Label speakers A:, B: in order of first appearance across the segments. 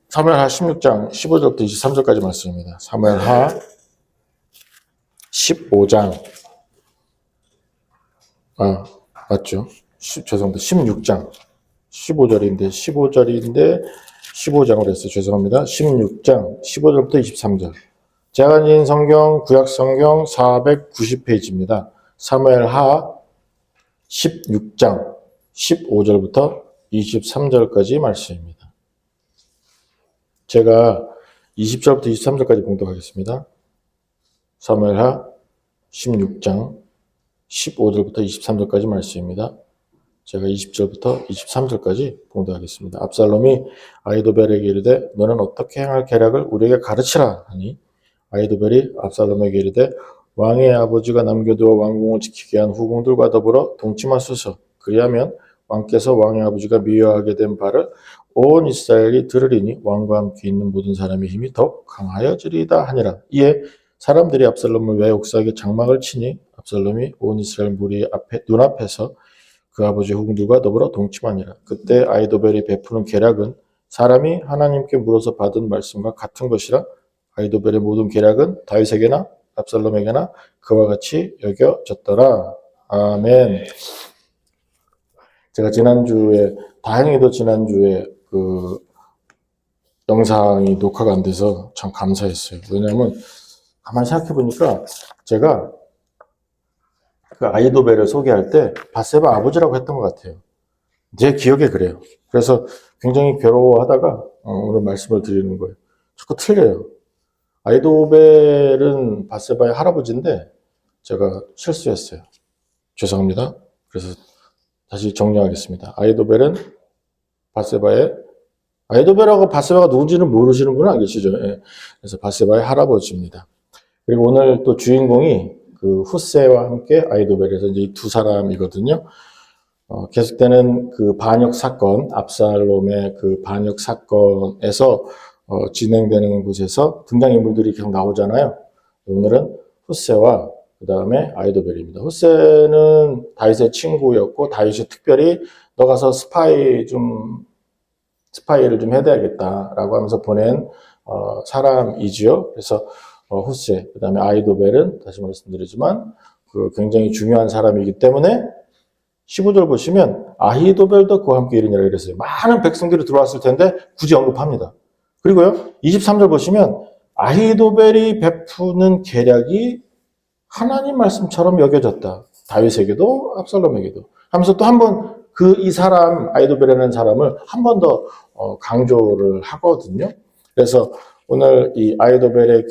A: 사무엘하 16장 15절부터 23절까지 말씀입니다. 사무엘하 15장 맞죠? 죄송합니다. 16장 15절인데 15장으로 했어요. 죄송합니다. 16장 15절부터 23절. 제가 가진 성경 구약 성경 490페이지입니다. 사무엘하 16장 15절부터 23절까지 말씀입니다. 제가 20절부터 23절까지 봉독하겠습니다. 사무엘하 16장 15절부터 23절까지 말씀입니다. 제가 20절부터 23절까지 봉독하겠습니다. 압살롬이 아히도벨에게 이르되 너는 어떻게 행할 계략을 우리에게 가르치라 하니 아히도벨이 압살롬에게 이르되 왕의 아버지가 남겨두어 왕궁을 지키게 한 후궁들과 더불어 동침하소서. 그리하면 왕께서 왕의 아버지가 미워하게 된 바를 온 이스라엘이 들으리니 왕과 함께 있는 모든 사람의 힘이 더욱 강하여지리이다 하니라. 이에 사람들이 압살롬을 왜 옥사하게 장막을 치니 압살롬이 온 이스라엘 무리 눈앞에서 그 아버지 후궁들과 더불어 동침하니라. 그때 아히도벨이 베푸는 계략은 사람이 하나님께 물어서 받은 말씀과 같은 것이라. 아히도벨의 모든 계략은 다윗에게나 압살롬에게나 그와 같이 여겨졌더라. 아멘. 제가 다행히도 지난주에 그 영상이 녹화가 안 돼서 참 감사했어요. 왜냐하면 가만히 생각해 보니까 제가 그 아히도벨을 소개할 때 밧세바 아버지라고 했던 것 같아요. 제 기억에 그래요. 그래서 굉장히 괴로워하다가 오늘 말씀을 드리는 거예요. 자꾸 틀려요. 아히도벨은 밧세바의 할아버지인데 제가 실수했어요. 죄송합니다. 그래서 다시 정리하겠습니다. 아히도벨하고 밧세바가 누군지는 모르시는 분은 안 계시죠? 예. 그래서 밧세바의 할아버지입니다. 그리고 오늘 또 주인공이 그 후세와 함께 아히도벨에서 이제 이 두 사람이거든요. 계속되는 그 반역 사건, 압살롬의 그 반역 사건에서 진행되는 곳에서 등장인물들이 계속 나오잖아요. 오늘은 후세와 그 다음에 아히도벨입니다. 후세는 다윗의 친구였고 다윗이 특별히 너 가서 스파이를 좀 해야겠다라고 하면서 보낸 사람이지요. 그래서 후세, 그 다음에 아히도벨은 다시 말씀드리지만 그 굉장히 중요한 사람이기 때문에 15절 보시면 아히도벨도 그와 함께 이르니라 이랬어요. 많은 백성들이 들어왔을 텐데 굳이 언급합니다. 그리고요 23절 보시면 아히도벨이 베푸는 계략이 하나님 말씀처럼 여겨졌다. 다윗에게도 압살롬에게도 하면서 또 한 번 이 사람 아히도벨이라는 사람을 한 번 더 강조를 하거든요. 그래서 오늘 이 아히도벨의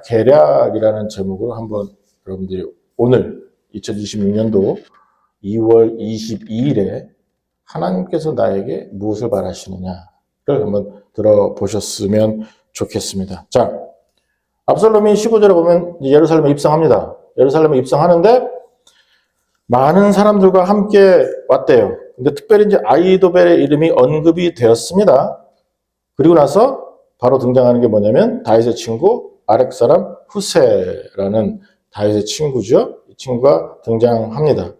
A: 계략이라는 제목으로 한번 여러분들이 오늘 2026년도 2월 22일에 하나님께서 나에게 무엇을 바라시느냐를 한번 들어보셨으면 좋겠습니다. 자, 압살롬이 15절에 보면 예루살렘에 입성합니다. 예루살렘에 입성하는데 많은 사람들과 함께 왔대요. 근데 특별히 이제 아히도벨의 이름이 언급이 되었습니다. 그리고 나서 바로 등장하는 게 뭐냐면 다윗의 친구 아렉 사람 후세라는 다윗의 친구죠. 이 친구가 등장합니다.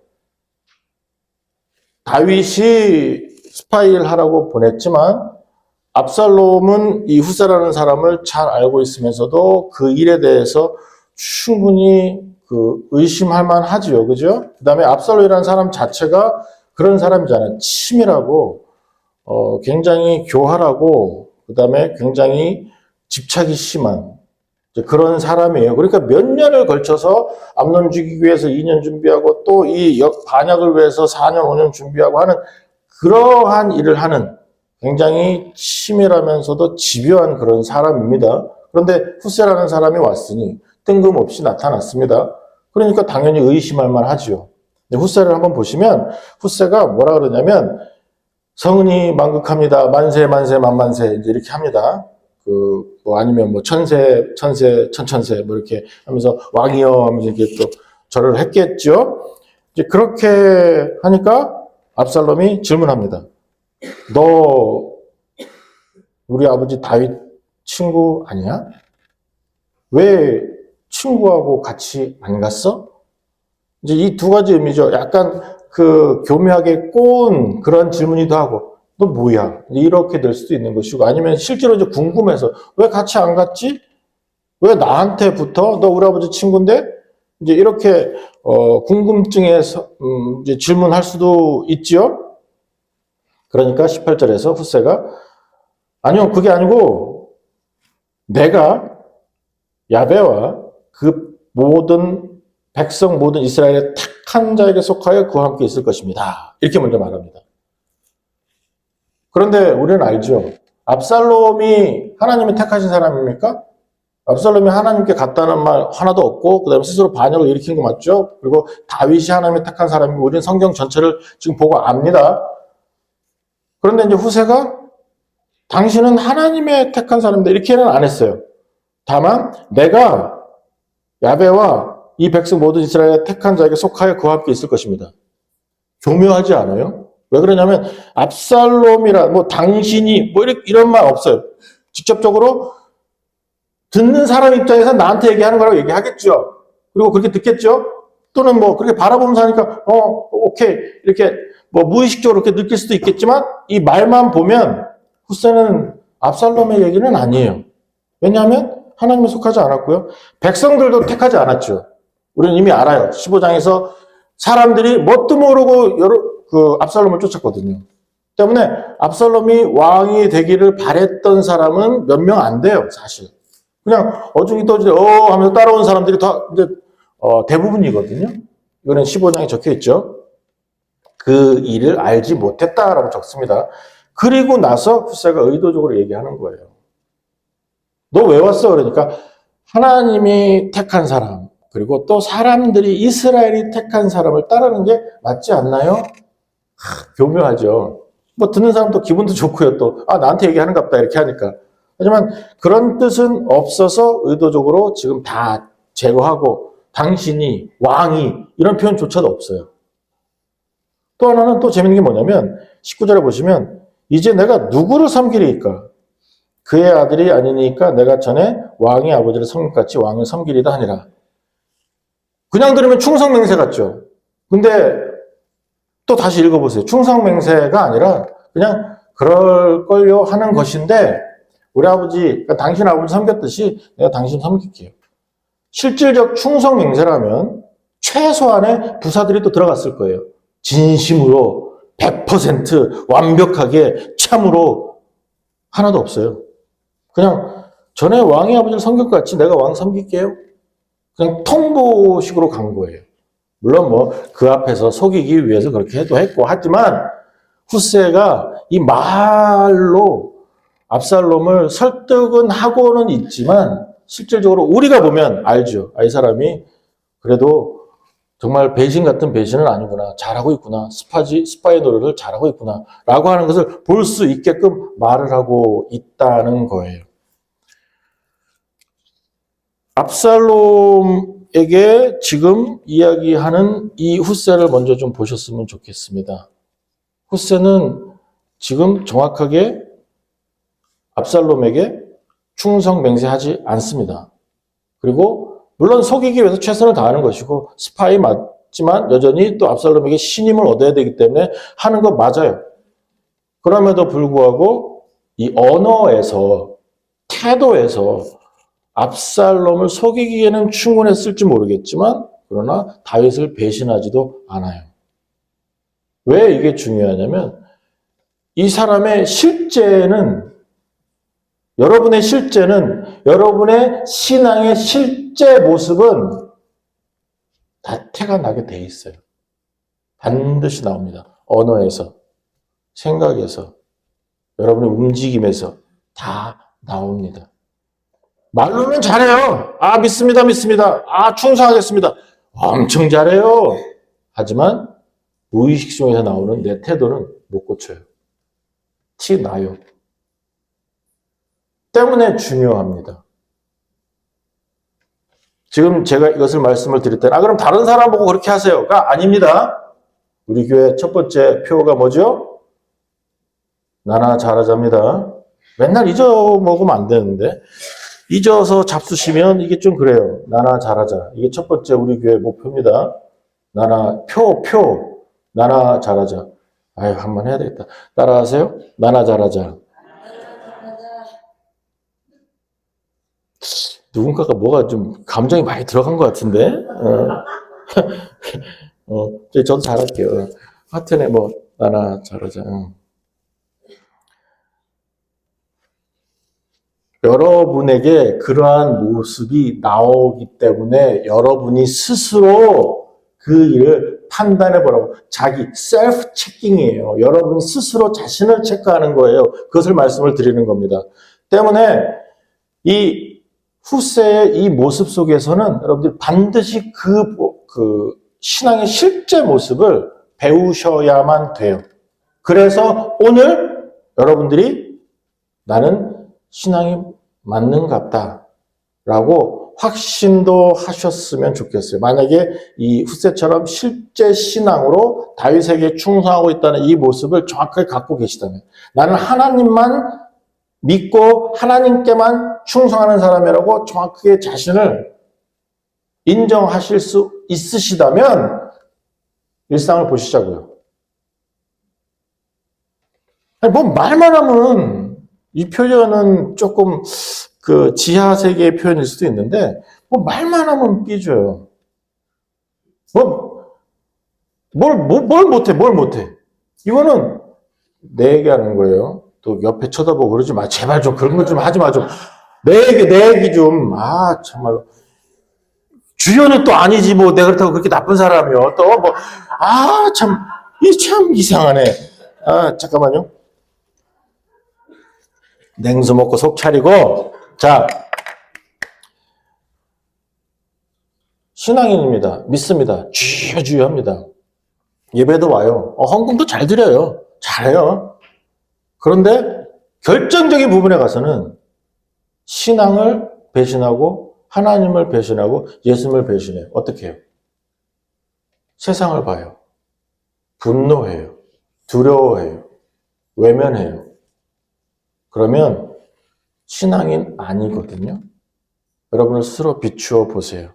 A: 다윗이 스파이를 하라고 보냈지만 압살롬은 이 후세라는 사람을 잘 알고 있으면서도 그 일에 대해서 충분히 의심할 만하지요. 그죠? 그 다음에 압살롬이라는 사람 자체가 그런 사람이잖아요. 치밀하고, 굉장히 교활하고, 그 다음에 굉장히 집착이 심한 그런 사람이에요. 그러니까 몇 년을 걸쳐서 암논 죽이기 위해서 2년 준비하고 또 이 반역을 위해서 4년, 5년 준비하고 하는 그러한 일을 하는 굉장히 치밀하면서도 집요한 그런 사람입니다. 그런데 후세라는 사람이 왔으니 뜬금없이 나타났습니다. 그러니까 당연히 의심할 만하지요. 후세를 한번 보시면 후세가 뭐라 그러냐면 성은이 만극합니다. 만세 만세 만만세 이제 이렇게 합니다. 아니면 천천세 이렇게 하면서 왕이여 하면서 이렇게 또 절을 했겠죠. 이제 그렇게 하니까 압살롬이 질문합니다. 너 우리 아버지 다윗 친구 아니야? 왜 친구하고 같이 안 갔어? 이제 이 두 가지 의미죠. 약간 그 교묘하게 꼬은 그런 질문이기도 하고, 너 뭐야? 이렇게 될 수도 있는 것이고, 아니면 실제로 이제 궁금해서 왜 같이 안 갔지? 왜 나한테 붙어? 너 우리 아버지 친구인데? 이제 이렇게 궁금증에서 이제 질문할 수도 있지요. 그러니까 18절에서 훗새가 아니요, 그게 아니고 내가 야베와 그 모든 백성 모든 이스라엘의 택한 자에게 속하여 그와 함께 있을 것입니다. 이렇게 먼저 말합니다. 그런데 우리는 알죠. 압살롬이 하나님이 택하신 사람입니까? 압살롬이 하나님께 갔다는 말 하나도 없고 그다음에 스스로 반역을 일으킨 거 맞죠? 그리고 다윗이 하나님이 택한 사람이고 우리는 성경 전체를 지금 보고 압니다. 그런데 이제 후세가 당신은 하나님의 택한 사람인데 이렇게는 안 했어요. 다만 내가 야베와 이 백성 모든 이스라엘의 택한 자에게 속하여 그와 함께 있을 것입니다. 교묘하지 않아요? 왜 그러냐면 압살롬이라 뭐 당신이 뭐 이런 말 없어요. 직접적으로 듣는 사람 입장에서 나한테 얘기하는 거라고 얘기하겠죠. 그리고 그렇게 듣겠죠. 또는 뭐 그렇게 바라보면서 하니까 오케이 이렇게 뭐 무의식적으로 그렇게 느낄 수도 있겠지만 이 말만 보면 후세는 압살롬의 얘기는 아니에요. 왜냐하면 하나님에 속하지 않았고요. 백성들도 택하지 않았죠. 우리는 이미 알아요. 15장에서 사람들이 뭣도 모르고 그 압살롬을 쫓았거든요. 때문에 압살롬이 왕이 되기를 바랬던 사람은 몇 명 안 돼요, 사실. 그냥 어중이 떠지게 하면서 따라온 사람들이 다 이제 대부분이거든요. 이거는 15장에 적혀 있죠. 그 일을 알지 못했다라고 적습니다. 그리고 나서 후세가 의도적으로 얘기하는 거예요. 너 왜 왔어? 그러니까 하나님이 택한 사람 그리고 또 사람들이 이스라엘이 택한 사람을 따르는 게 맞지 않나요? 교묘하죠. 뭐 듣는 사람도 기분도 좋고요. 또 나한테 얘기하는갑다 이렇게 하니까. 하지만 그런 뜻은 없어서 의도적으로 지금 다 제거하고 당신이 왕이 이런 표현조차도 없어요. 또 하나는 또 재밌는 게 뭐냐면 19절에 보시면 이제 내가 누구를 섬기리까? 그의 아들이 아니니까 내가 전에 왕의 아버지를 섬김같이 왕을 섬기리다 하니라. 그냥 들으면 충성맹세 같죠. 근데 또 다시 읽어보세요. 충성맹세가 아니라 그냥 그럴걸요 하는 것인데 우리 아버지, 그러니까 당신 아버지 섬겼듯이 내가 당신 섬길게요. 실질적 충성맹세라면 최소한의 부사들이 또 들어갔을 거예요. 진심으로 100% 완벽하게 참으로 하나도 없어요. 그냥 전에 왕의 아버지를 섬길 것 같이 내가 왕 섬길게요. 그냥 통보식으로 간 거예요. 물론 뭐 그 앞에서 속이기 위해서 그렇게 해도 했고 하지만 후세가 이 말로 압살롬을 설득은 하고는 있지만 실질적으로 우리가 보면 알죠. 이 사람이 그래도 정말 배신 같은 배신은 아니구나. 잘하고 있구나. 스파이 노릇을 잘하고 있구나. 라고 하는 것을 볼 수 있게끔 말을 하고 있다는 거예요. 압살롬에게 지금 이야기하는 이 후세를 먼저 좀 보셨으면 좋겠습니다. 후세는 지금 정확하게 압살롬에게 충성 맹세하지 않습니다. 그리고 물론 속이기 위해서 최선을 다하는 것이고 스파이 맞지만 여전히 또 압살롬에게 신임을 얻어야 되기 때문에 하는 거 맞아요. 그럼에도 불구하고 이 언어에서 태도에서 압살롬을 속이기에는 충분했을지 모르겠지만 그러나 다윗을 배신하지도 않아요. 왜 이게 중요하냐면 이 사람의 실제는 여러분의 신앙의 실제 모습은 다 태가 나게 돼 있어요. 반드시 나옵니다. 언어에서, 생각에서, 여러분의 움직임에서 다 나옵니다. 말로는 잘해요. 믿습니다. 충성하겠습니다. 엄청 잘해요. 하지만 무의식 중에서 나오는 내 태도는 못 고쳐요. 티 나요. 때문에 중요합니다. 지금 제가 이것을 말씀을 드릴 때는 그럼 다른 사람 보고 그렇게 하세요가 아닙니다. 우리 교회 첫 번째 표가 뭐죠? 나나 잘하자입니다. 맨날 잊어먹으면 안 되는데 잊어서 잡수시면 이게 좀 그래요. 나나 잘하자. 이게 첫 번째 우리 교회 목표입니다. 나나 잘하자. 아유, 한번 해야 되겠다. 따라하세요. 나나 잘하자. 누군가가 뭐가 좀 감정이 많이 들어간 것 같은데? 저도 잘할게요. 하여튼에 뭐, 나나 잘하자. 여러분에게 그러한 모습이 나오기 때문에 여러분이 스스로 그 일을 판단해 보라고. 자기 셀프 체킹이에요. 여러분 스스로 자신을 체크하는 거예요. 그것을 말씀을 드리는 겁니다. 때문에 이 후세의 이 모습 속에서는 여러분들이 반드시 그 신앙의 실제 모습을 배우셔야만 돼요. 그래서 오늘 여러분들이 나는 신앙이 맞는갑다 라고 확신도 하셨으면 좋겠어요. 만약에 이 후세처럼 실제 신앙으로 다윗에게 충성하고 있다는 이 모습을 정확하게 갖고 계시다면, 나는 하나님만 믿고 하나님께만 충성하는 사람이라고 정확하게 자신을 인정하실 수 있으시다면 일상을 보시자고요. 아니, 뭐 말만 하면 이 표현은 조금 그 지하 세계의 표현일 수도 있는데, 뭐 말만 하면 삐져요. 뭘 못해. 이거는 내 얘기하는 거예요. 또 옆에 쳐다보고 그러지 마. 제발 좀 그런 거 좀 하지 마. 좀 내 얘기 좀. 아, 정말로. 주연은 또 아니지. 뭐 내가 그렇다고 그렇게 나쁜 사람이요. 또 뭐, 참 이상하네. 아, 잠깐만요. 냉수 먹고 속 차리고. 자, 신앙인입니다. 믿습니다. 주여주여합니다. 예배도 와요. 헌금도 잘 드려요. 잘해요. 그런데 결정적인 부분에 가서는 신앙을 배신하고 하나님을 배신하고 예수님을 배신해요. 어떻게 해요? 세상을 봐요. 분노해요. 두려워해요. 외면해요. 그러면 신앙인 아니거든요. 여러분을 스스로 비추어 보세요.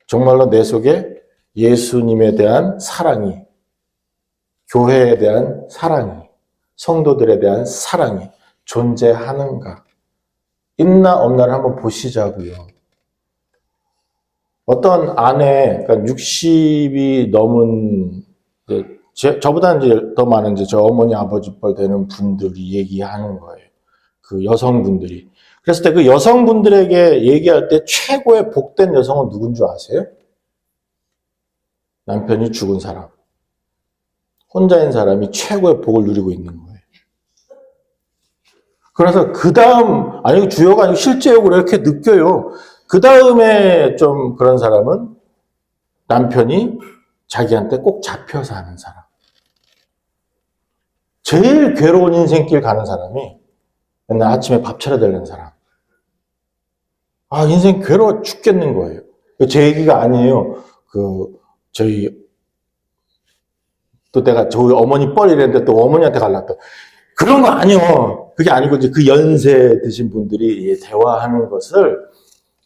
A: 정말로 내 속에 예수님에 대한 사랑이, 교회에 대한 사랑이, 성도들에 대한 사랑이 존재하는가? 있나 없나를 한번 보시자고요. 어떤 아내, 그러니까 60이 넘은, 저보다 이제 더 많은 저 어머니, 아버지 뻘 되는 분들이 얘기하는 거예요. 그 여성분들이. 그랬을 때 그 여성분들에게 얘기할 때 최고의 복된 여성은 누군 줄 아세요? 남편이 죽은 사람. 혼자인 사람이 최고의 복을 누리고 있는 거예요. 그래서 그 다음, 아니, 주요가 아니고 실제적으로 이렇게 느껴요. 그 다음에 좀 그런 사람은 남편이 자기한테 꼭 잡혀서 하는 사람. 제일 괴로운 인생길 가는 사람이 맨날 아침에 밥 차려야 되는 사람. 아, 인생 괴로워 죽겠는 거예요. 제 얘기가 아니에요. 또 내가 저희 어머니 뻘이랬는데 또 어머니한테 갈랐다. 그런 거 아니요. 그게 아니고 이제 그 연세 드신 분들이 대화하는 것을,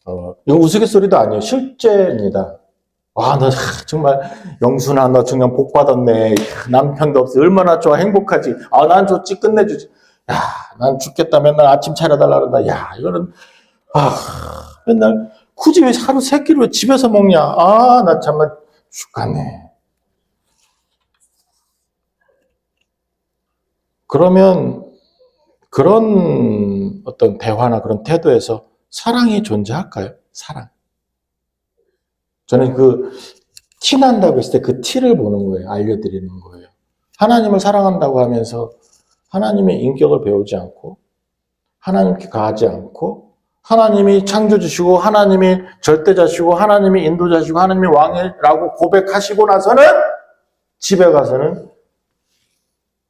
A: 이거 우스갯소리도 아니에요. 실제입니다. 아, 너 정말 영순아, 너 정말 복 받았네. 남편도 없어. 얼마나 좋아. 행복하지. 아, 난 좋지. 끝내주지. 야, 난 죽겠다. 맨날 아침 차려달라 그런다. 야, 이거는 맨날 굳이 왜 하루 3끼를 집에서 먹냐. 아, 나 정말 죽겠네. 그러면 그런 어떤 대화나 그런 태도에서 사랑이 존재할까요? 사랑. 저는 티난다고 했을 때 그 티를 보는 거예요. 알려드리는 거예요. 하나님을 사랑한다고 하면서 하나님의 인격을 배우지 않고 하나님께 가하지 않고 하나님이 창조주시고 하나님이 절대자시고 하나님이 인도자시고 하나님이 왕이라고 고백하시고 나서는 집에 가서는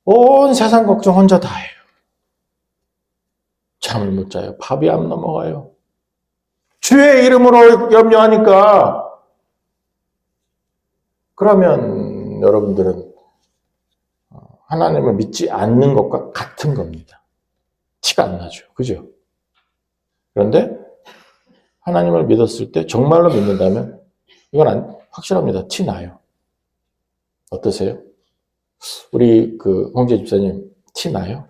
A: 온 세상 걱정 혼자 다 해요. 잠을 못 자요. 밥이 안 넘어가요. 주의 이름으로 염려하니까. 그러면 여러분들은 하나님을 믿지 않는 것과 같은 겁니다. 티가 안 나죠. 그죠? 그런데 하나님을 믿었을 때 정말로 믿는다면 이건 확실합니다. 티 나요. 어떠세요? 우리 그 홍재 집사님 티 나요?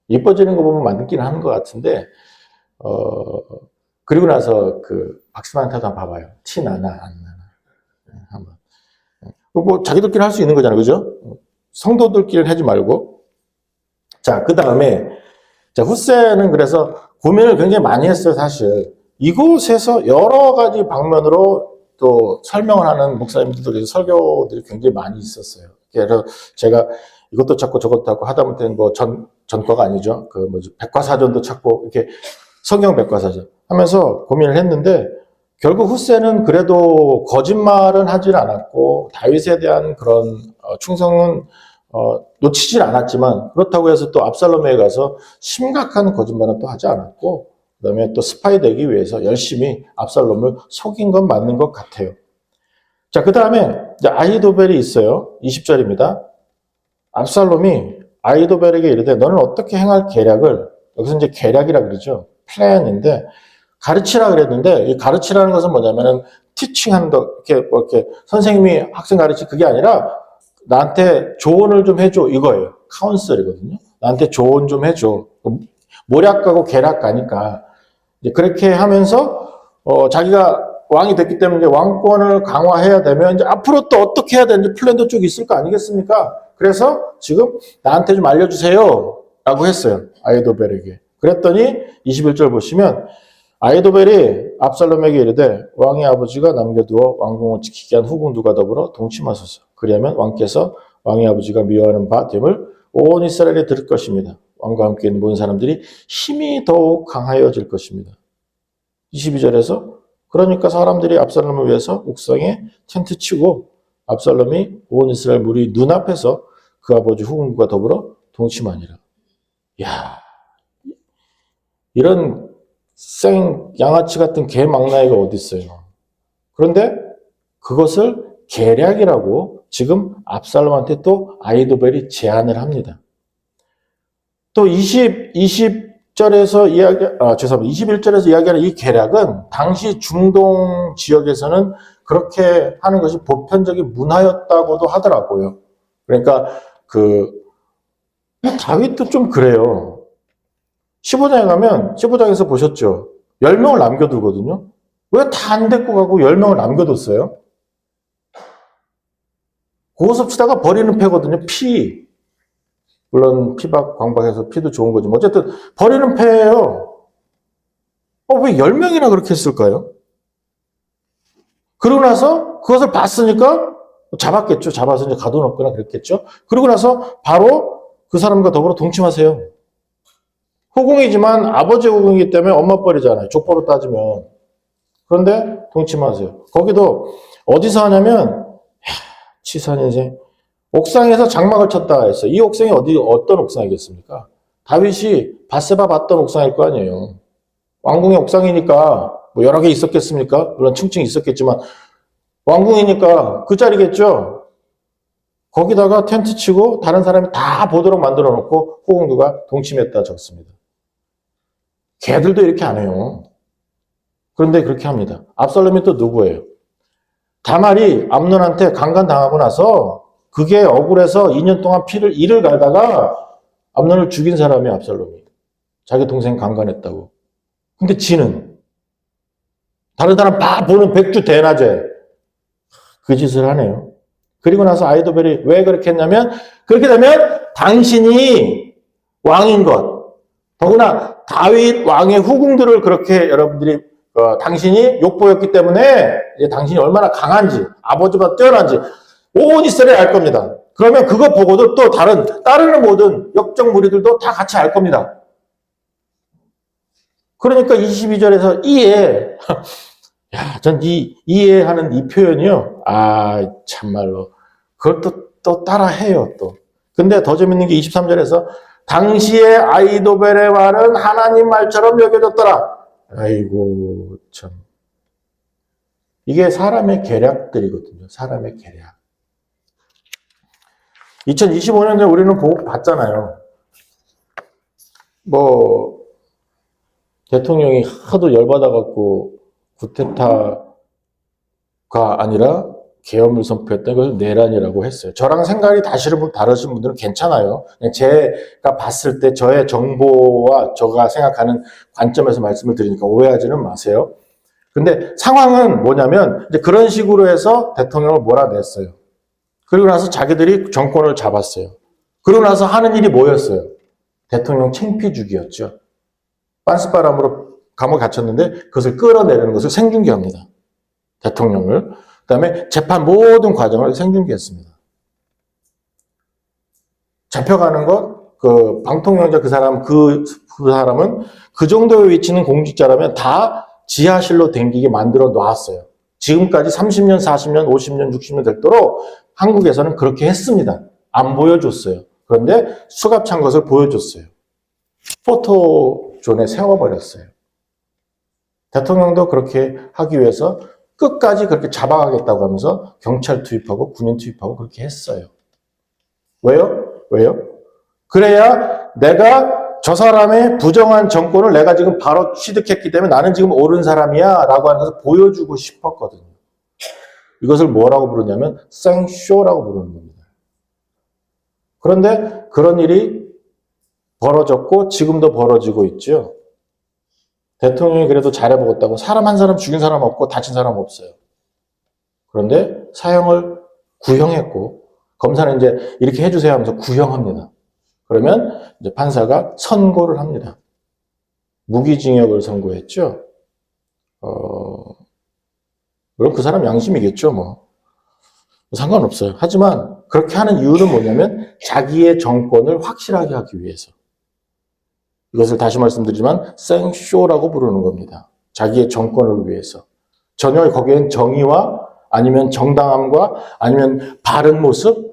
A: 이뻐지는 거 보면 만들기는 하는 것 같은데 그리고 나서 그 박스만타도 한번 봐봐요. 티 나나 안 나나 한번. 뭐 자기들끼리 할 수 있는 거잖아요, 그죠? 성도들끼리 하지 말고. 자, 그 다음에 자 후세는 그래서 고민을 굉장히 많이 했어요, 사실. 이곳에서 여러 가지 방면으로 또 설명을 하는 목사님들도 설교들이 굉장히 많이 있었어요. 그래서 제가 이것도 찾고 저것도 찾고 하다못해 뭐 전과가 아니죠. 그 뭐지 백과사전도 찾고 이렇게 성경 백과사전 하면서 고민을 했는데 결국 후세는 그래도 거짓말은 하질 않았고 다윗에 대한 그런 충성은 놓치질 않았지만 그렇다고 해서 또 압살롬에 가서 심각한 거짓말은 또 하지 않았고 그다음에 또 스파이 되기 위해서 열심히 압살롬을 속인 건 맞는 것 같아요. 자, 그 다음에 아히도벨이 있어요. 20절입니다. 압살롬이 아히도벨에게 이르되 너는 어떻게 행할 계략을 여기서 이제 계략이라 그러죠. 플랜인데 가르치라 그랬는데 이 가르치라는 것은 뭐냐면은 티칭한다 이렇게 선생님이 학생 가르치 그게 아니라 나한테 조언을 좀 해줘 이거예요. 카운슬이거든요. 나한테 조언 좀 해줘. 모략가고 계략가니까 이제 그렇게 하면서 자기가 왕이 됐기 때문에 이제 왕권을 강화해야 되면 이제 앞으로 또 어떻게 해야 되는지 플랜도 쭉 있을 거 아니겠습니까? 그래서 지금 나한테 좀 알려주세요 라고 했어요. 아히도벨에게. 그랬더니 21절 보시면 아히도벨이 압살롬에게 이르되 왕의 아버지가 남겨두어 왕궁을 지키게 한 후궁들과 더불어 동침하소서. 그리하면 왕께서 왕의 아버지가 미워하는 바 됨을 온 이스라엘에 들을 것입니다. 왕과 함께 있는 모든 사람들이 힘이 더욱 강하여질 것입니다. 22절에서 그러니까 사람들이 압살롬을 위해서 옥상에 텐트 치고 압살롬이 온 이스라엘 무리 눈앞에서 그 아버지 후궁과 더불어 동침하니라. 야, 이런 생 양아치 같은 개망나이가 어디 있어요? 그런데 그것을 계략이라고 지금 압살롬한테 또 아히도벨이 제안을 합니다. 또 20절에서 죄송합니다. 21절에서 이야기하는 이 계략은 당시 중동 지역에서는 그렇게 하는 것이 보편적인 문화였다고도 하더라고요. 그러니까 다윗도 좀 그래요. 15장에 가면 15장에서 보셨죠? 10명을 남겨두거든요. 왜 다 안 데리고 가고 10명을 남겨뒀어요? 고급 치다가 버리는 패거든요. 피. 물론 피박 광박해서 피도 좋은 거지만 어쨌든 버리는 패예요. 왜 10명이나 그렇게 했을까요? 그러고 나서 그것을 봤으니까 잡았겠죠. 잡아서 이제 가둬놓거나 그랬겠죠. 그러고 나서 바로 그 사람과 더불어 동침하세요. 후궁이지만 아버지 후궁이기 때문에 엄마 뻘이잖아요. 족보로 따지면. 그런데 동침하세요. 거기도 어디서 하냐면 치산 인생 옥상에서 장막을 쳤다 했어요. 이 옥상이 어떤 옥상이겠습니까? 다윗이 밧세바 봤던 옥상일 거 아니에요. 왕궁의 옥상이니까 뭐 여러 개 있었겠습니까? 물론 층층 있었겠지만 왕궁이니까 그 자리겠죠. 거기다가 텐트 치고 다른 사람이 다 보도록 만들어 놓고 후궁들과 동침했다 적습니다. 걔들도 이렇게 안 해요. 그런데 그렇게 합니다. 압살롬이 또 누구예요? 다말이 암논한테 강간당하고 나서 그게 억울해서 2년 동안 이를 갈다가 암논을 죽인 사람이 압살롬이. 자기 동생 강간했다고. 근데 지는 다른 사람 다 보는 백주 대낮에 그 짓을 하네요. 그리고 나서 아히도벨이 왜 그렇게 했냐면 그렇게 되면 당신이 왕인 것. 더구나 다윗 왕의 후궁들을 그렇게 여러분들이 당신이 욕보였기 때문에 당신이 얼마나 강한지 아버지보다 뛰어난지 온 이스라엘이 알 겁니다. 그러면 그거 보고도 또 따르는 모든 역적 무리들도 다 같이 알 겁니다. 그러니까 22절에서 이해 전 이해하는 이 표현이요. 참말로 그걸 또 따라해요 또. 근데 더 재밌는 게 23절에서 당시의 아히도벨의 말은 하나님 말처럼 여겨졌더라. 아이고 참. 이게 사람의 계략들이거든요. 사람의 계략. 2025년에 우리는 보고 봤잖아요. 뭐 대통령이 하도 열받아갖고 구테타가 아니라 계엄을 선포했던 것을 내란이라고 했어요. 저랑 생각이 다르신 분들은 괜찮아요. 그냥 제가 봤을 때 저의 정보와 제가 생각하는 관점에서 말씀을 드리니까 오해하지는 마세요. 근데 상황은 뭐냐면 이제 그런 식으로 해서 대통령을 몰아냈어요. 그리고 나서 자기들이 정권을 잡았어요. 그러고 나서 하는 일이 뭐였어요? 대통령 창피주기였죠. 빤스바람으로 감옥에 갇혔는데 그것을 끌어내리는 것을 생중계합니다. 대통령을. 그다음에 재판 모든 과정을 생중계했습니다. 잡혀가는 것, 그 방통위원장 그 사람은 그 정도의 위치는 공직자라면 다 지하실로 댕기게 만들어 놨어요. 지금까지 30년, 40년, 50년, 60년 됐도록 한국에서는 그렇게 했습니다. 안 보여줬어요. 그런데 수갑 찬 것을 보여줬어요. 포토존에 세워버렸어요. 대통령도 그렇게 하기 위해서 끝까지 그렇게 잡아가겠다고 하면서 경찰 투입하고 군인 투입하고 그렇게 했어요. 왜요? 그래야 내가 저 사람의 부정한 정권을 내가 지금 바로 취득했기 때문에 나는 지금 옳은 사람이야 라고 하는 것을 보여주고 싶었거든요. 이것을 뭐라고 부르냐면 생쇼라고 부르는 겁니다. 그런데 그런 일이 벌어졌고 지금도 벌어지고 있죠. 대통령이 그래도 잘해보겠다고 사람 한 사람 죽인 사람 없고 다친 사람 없어요. 그런데 사형을 구형했고 검사는 이제 이렇게 해주세요 하면서 구형합니다. 그러면 이제 판사가 선고를 합니다. 무기징역을 선고했죠. 물론 그 사람 양심이겠죠, 뭐. 상관없어요. 하지만 그렇게 하는 이유는 뭐냐면 자기의 정권을 확실하게 하기 위해서. 이것을 다시 말씀드리지만 생쇼라고 부르는 겁니다. 자기의 정권을 위해서. 전혀 거기엔 정의와 아니면 정당함과 아니면 바른 모습,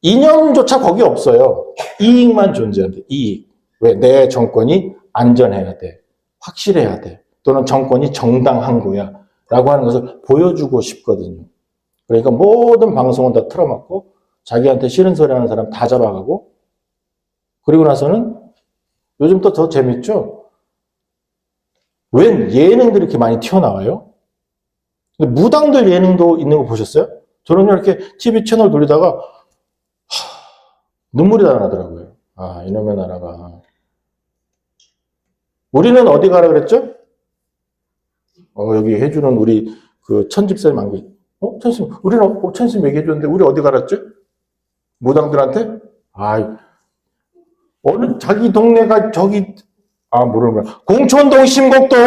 A: 이념조차 거기 없어요. 이익만 존재한대. 이익. 왜? 내 정권이 안전해야 돼. 확실해야 돼. 또는 정권이 정당한 거야. 라고 하는 것을 보여주고 싶거든요. 그러니까 모든 방송은 다 틀어막고 자기한테 싫은 소리 하는 사람 다 잡아가고 그리고 나서는 요즘 또 더 재밌죠? 웬 예능들이 이렇게 많이 튀어나와요? 근데 무당들 예능도 있는 거 보셨어요? 저는 이렇게 TV 채널 돌리다가 눈물이 다 나더라고요. 아, 이놈의 나라가. 우리는 어디 가라 그랬죠? 여기 해주는 우리 그 천집사님 안 계시. 천스님, 우리는 천스님 얘기해줬는데 우리 어디 가랬죠? 무당들한테? 어느 자기 동네가 저기 모르는 거야. 공촌동 심곡동.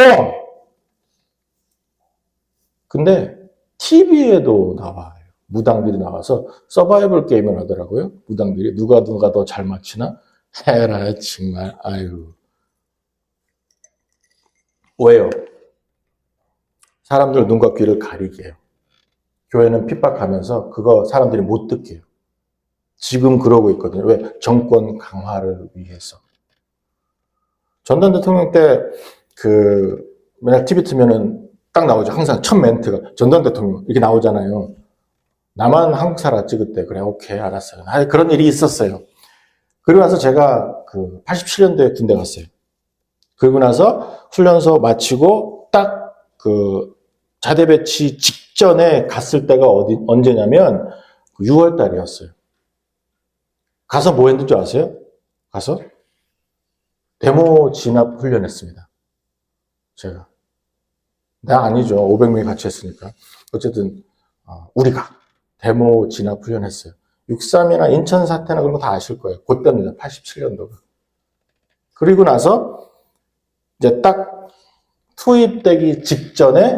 A: 근데 TV에도 나와요. 무당들이 나와서 서바이벌 게임을 하더라고요. 무당들이 누가 더 잘 맞히나? 해라 정말. 아유. 왜요? 사람들 눈과 귀를 가리게 해요. 교회는 핍박하면서 그거 사람들이 못 듣게 해요. 지금 그러고 있거든요. 왜? 정권 강화를 위해서. 전두환 대통령 때 맨날 TV 틀면은 딱 나오죠. 항상 첫 멘트가 전두환 대통령 이렇게 나오잖아요. 나만 한국 살았지 그때. 그래, 오케이, 알았어요. 그런 일이 있었어요. 그리고 나서 제가 87년도에 군대 갔어요. 그리고 나서 훈련소 마치고 딱 자대 배치 직전에 갔을 때가 언제냐면 6월 달이었어요. 가서 뭐 했는 줄 아세요? 가서 데모 진압 훈련했습니다. 제가. 나 아니죠. 500명이 같이 했으니까. 어쨌든 우리가 데모 진압 훈련했어요. 6.3이나 인천 사태나 그런 거 다 아실 거예요. 그때입니다. 87년도가. 그리고 나서 이제 딱 투입되기 직전에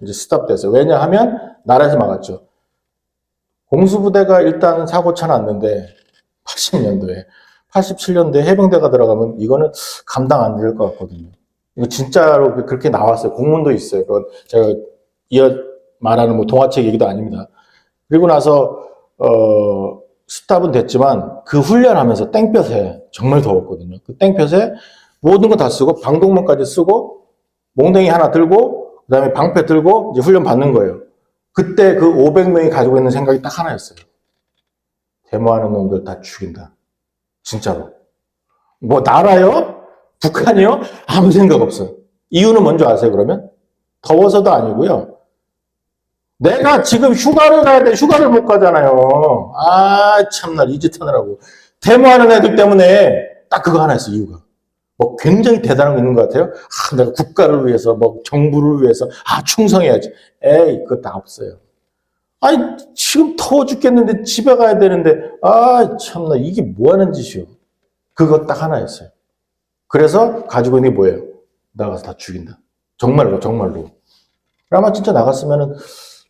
A: 이제 스탑됐어요. 왜냐하면 나라에서 막았죠. 공수부대가 일단 사고 쳐놨는데 80년도에 87년도에 해병대가 들어가면 이거는 감당 안 될 것 같거든요. 이거 진짜로 그렇게 나왔어요. 공문도 있어요. 제가 말하는 뭐 동화책 얘기도 아닙니다. 그리고 나서 스탑은 됐지만 그 훈련하면서 땡볕에 정말 더웠거든요. 그 땡볕에 모든 거 다 쓰고 방독면까지 쓰고 몽댕이 하나 들고 그다음에 방패 들고 이제 훈련 받는 거예요. 그때 그 500명이 가지고 있는 생각이 딱 하나였어요. 데모하는 놈들 다 죽인다. 진짜로. 뭐 나라요? 북한이요? 아무 생각 없어요. 이유는 뭔지 아세요, 그러면? 더워서도 아니고요. 내가 지금 휴가를 가야 돼. 휴가를 못 가잖아요. 아, 참나, 이 짓 하느라고. 데모하는 애들 때문에 딱 그거 하나 있어, 이유가. 뭐 굉장히 대단한 거 있는 것 같아요. 아, 내가 국가를 위해서, 뭐 정부를 위해서, 아, 충성해야지. 에이, 그거 다 없어요. 아니, 지금 더워 죽겠는데 집에 가야 되는데, 아, 참나, 이게 뭐 하는 짓이요. 그거 딱 하나 있어요. 그래서 가지고 있는 게 뭐예요? 나가서 다 죽인다. 정말로, 정말로. 아마 진짜 나갔으면은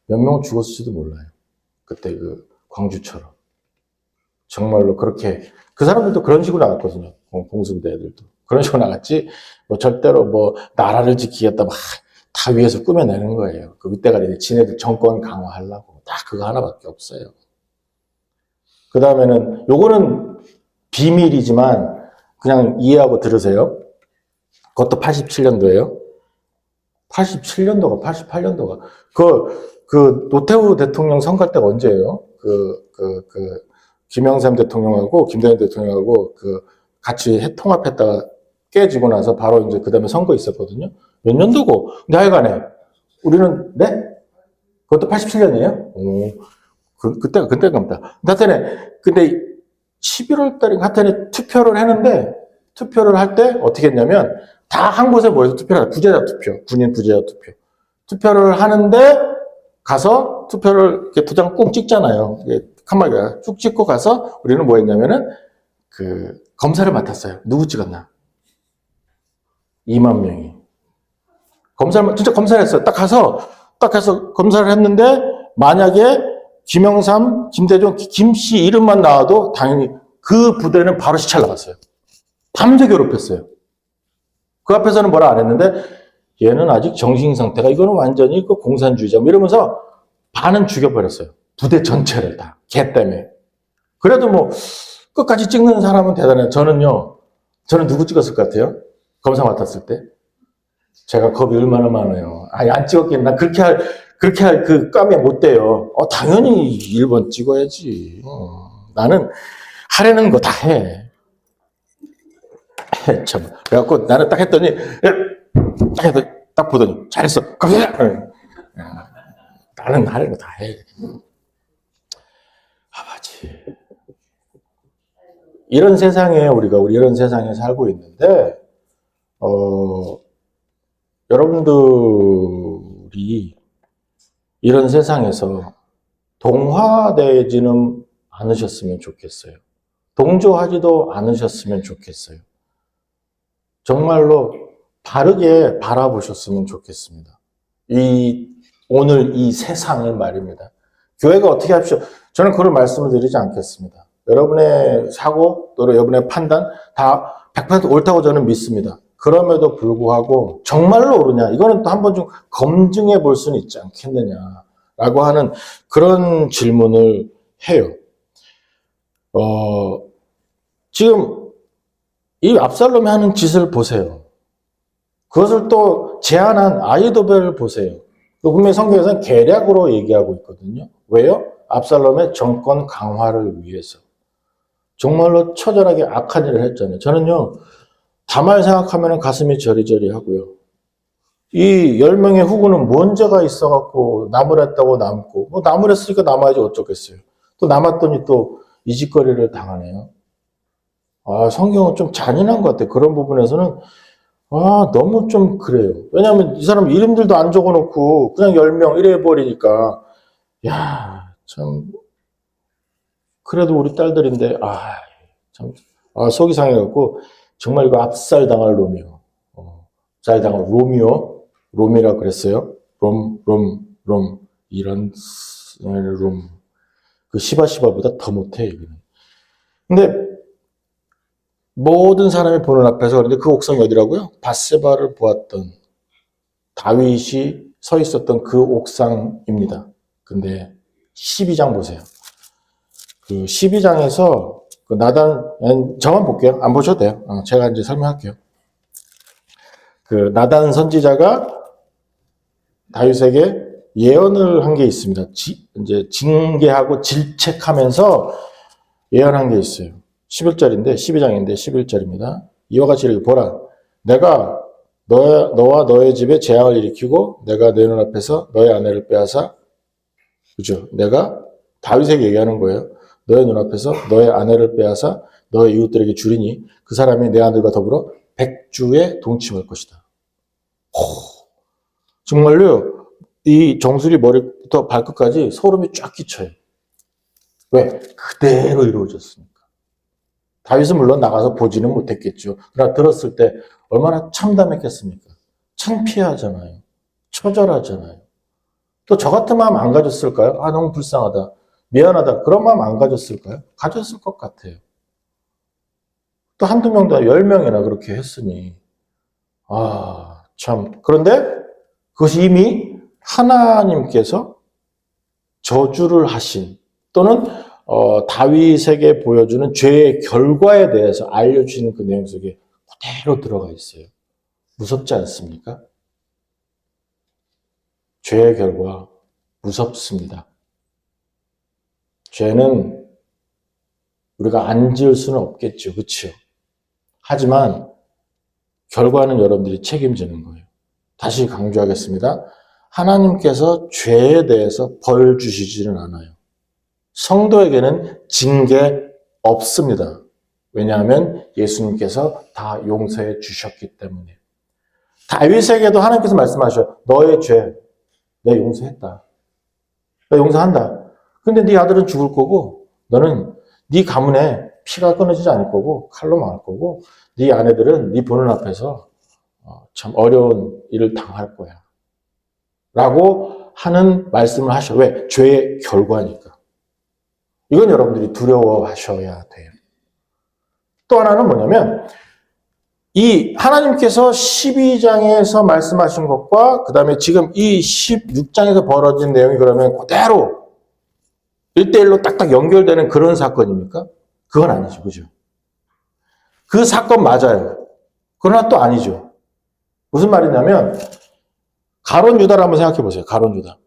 A: 몇 명 죽었을지도 몰라요. 그때 그 광주처럼. 정말로 그렇게, 그 사람들도 그런 식으로 나갔거든요. 공수부대 애들도. 그런 식으로 나갔지, 뭐 절대로 뭐 나라를 지키겠다, 막 다 위에서 꾸며내는 거예요. 그 윗대가리, 지네들 정권 강화하려고. 딱 그거 하나밖에 없어요. 그 다음에는, 요거는 비밀이지만 그냥 이해하고 들으세요. 그것도 87년도예요. 87년도가, 88년도가. 노태우 대통령 선거 때가 언제예요? 김영삼 대통령하고 김대중 대통령하고 같이 통합했다가 깨지고 나서 바로 이제 그 다음에 선거 있었거든요. 몇 년도고? 근데 하여간에, 우리는, 네? 그것도 87년이에요? 그때가 겁니다. 근데 11월 달에 하여튼 투표를 했는데, 투표를 할 때 어떻게 했냐면, 다 한 곳에 모여서 투표를 하다. 부재자 투표. 군인 부재자 투표. 투표를 하는데, 가서 투표를 이렇게 도장 꼭 찍잖아요. 칸막이가 쭉 찍고 가서 우리는 뭐 했냐면은, 검사를 맡았어요. 누구 찍었나? 2만 명이. 진짜 검사를 했어요. 딱 가서 검사를 했는데, 만약에 김영삼, 김대중, 김씨 이름만 나와도 당연히 그 부대는 바로 시찰 나갔어요. 밤새 괴롭혔어요. 그 앞에서는 뭐라 안 했는데, 얘는 아직 정신 상태가, 이거는 완전히 공산주의자, 이러면서 반은 죽여버렸어요. 부대 전체를 다. 걔 때문에. 그래도 뭐, 끝까지 찍는 사람은 대단해요. 저는 누구 찍었을 것 같아요? 검사 맡았을 때. 제가 겁이 얼마나 많아요. 아니, 안 찍었긴, 나 그렇게 할 그 감이 못 돼요. 당연히 1번 찍어야지. 나는 하려는 거 다 해. 참. 그래갖고 나는 딱 했더니, 딱 보더니, 잘했어. 감사해. 나는 하려는 거 다 해. 아버지. 이런 세상에, 우리 이런 세상에 살고 있는데, 여러분들이 이런 세상에서 동화되지는 않으셨으면 좋겠어요. 동조하지도 않으셨으면 좋겠어요. 정말로 바르게 바라보셨으면 좋겠습니다. 오늘 이 세상을 말입니다. 교회가 어떻게 합시오? 저는 그런 말씀을 드리지 않겠습니다. 여러분의 사고, 또 여러분의 판단 다 100% 옳다고 저는 믿습니다. 그럼에도 불구하고 정말로 옳으냐? 이거는 또 한 번 좀 검증해 볼 수는 있지 않겠느냐라고 하는 그런 질문을 해요. 지금 이 압살롬이 하는 짓을 보세요. 그것을 또 제안한 아히도벨을 보세요. 분명히 성경에서는 계략으로 얘기하고 있거든요. 왜요? 압살롬의 정권 강화를 위해서. 정말로 처절하게 악한 일을 했잖아요. 저는요, 다말 생각하면 가슴이 저리저리 하고요. 이 10명의 후군은 뭔 죄가 있어갖고 나무랬다고 남고, 뭐 나무랬으니까 남아야지 어쩌겠어요. 또 남았더니 또 이 짓거리를 당하네요. 성경은 좀 잔인한 것 같아요. 그런 부분에서는 너무 좀 그래요. 왜냐하면 이 사람 이름들도 안 적어놓고 그냥 10명 이래 버리니까 참 그래도 우리 딸들인데 참 속이 상해갖고 정말 이거 압살당할 놈이요. 압살당할 롬이라 그랬어요. 롬 이런 롬. 그 시바보다 더 못해 이거는. 근데 모든 사람이 보는 앞에서 그런데 그 옥상이 어디라고요? 밧세바를 보았던 다윗이 서 있었던 그 옥상입니다. 근데 12장 보세요. 그 12장에서 그 나단, 저만 볼게요. 안 보셔도 돼요. 제가 이제 설명할게요. 그 나단 선지자가 다윗에게 예언을 한 게 있습니다. 이제 징계하고 질책하면서 예언한 게 있어요. 11절인데, 12장인데 11절입니다. 이와 같이 이렇게 보라. 내가 너와 너의 집에 재앙을 일으키고 내가 내 눈앞에서 너의 아내를 빼앗아 그죠? 내가 다윗에게 얘기하는 거예요. 너의 눈앞에서 너의 아내를 빼앗아 너의 이웃들에게 주리니 그 사람이 내 아들과 더불어 백주에 동침할 것이다. 정말로요. 이 정수리 머리부터 발끝까지 소름이 쫙 끼쳐요. 왜? 그대로 이루어졌으니까. 다윗은 물론 나가서 보지는 못했겠죠. 그러나 들었을 때 얼마나 참담했겠습니까? 창피하잖아요. 처절하잖아요. 또 저 같은 마음 안 가졌을까요? 아, 너무 불쌍하다. 미안하다. 그런 마음 안 가졌을까요? 가졌을 것 같아요. 또 한두 명도 10명이나 그렇게 했으니. 아, 참. 그런데 그것이 이미 하나님께서 저주를 하신 또는 다윗에게 보여주는 죄의 결과에 대해서 알려주시는 그 내용 속에 그대로 들어가 있어요. 무섭지 않습니까? 죄의 결과 무섭습니다. 죄는 우리가 안 지을 수는 없겠죠. 그렇죠? 하지만 결과는 여러분들이 책임지는 거예요. 다시 강조하겠습니다. 하나님께서 죄에 대해서 벌 주시지는 않아요. 성도에게는 징계 없습니다. 왜냐하면 예수님께서 다 용서해 주셨기 때문에. 다윗에게도 하나님께서 말씀하셔요. 너의 죄, 내가 용서했다. 내가 용서한다. 근데 네 아들은 죽을 거고 너는 네 가문에 피가 끊어지지 않을 거고 칼로 망할 거고 네 아내들은 네 보는 앞에서 참 어려운 일을 당할 거야. 라고 하는 말씀을 하셔. 왜? 죄의 결과니까. 이건 여러분들이 두려워하셔야 돼요. 또 하나는 뭐냐면 이 하나님께서 12장에서 말씀하신 것과 그 다음에 지금 이 16장에서 벌어진 내용이 그러면 그대로 1대1로 딱딱 연결되는 그런 사건입니까? 그건 아니죠. 그죠? 그 사건 맞아요. 그러나 또 아니죠. 무슨 말이냐면 가룟 유다를 한번 생각해 보세요. 가룟 유다.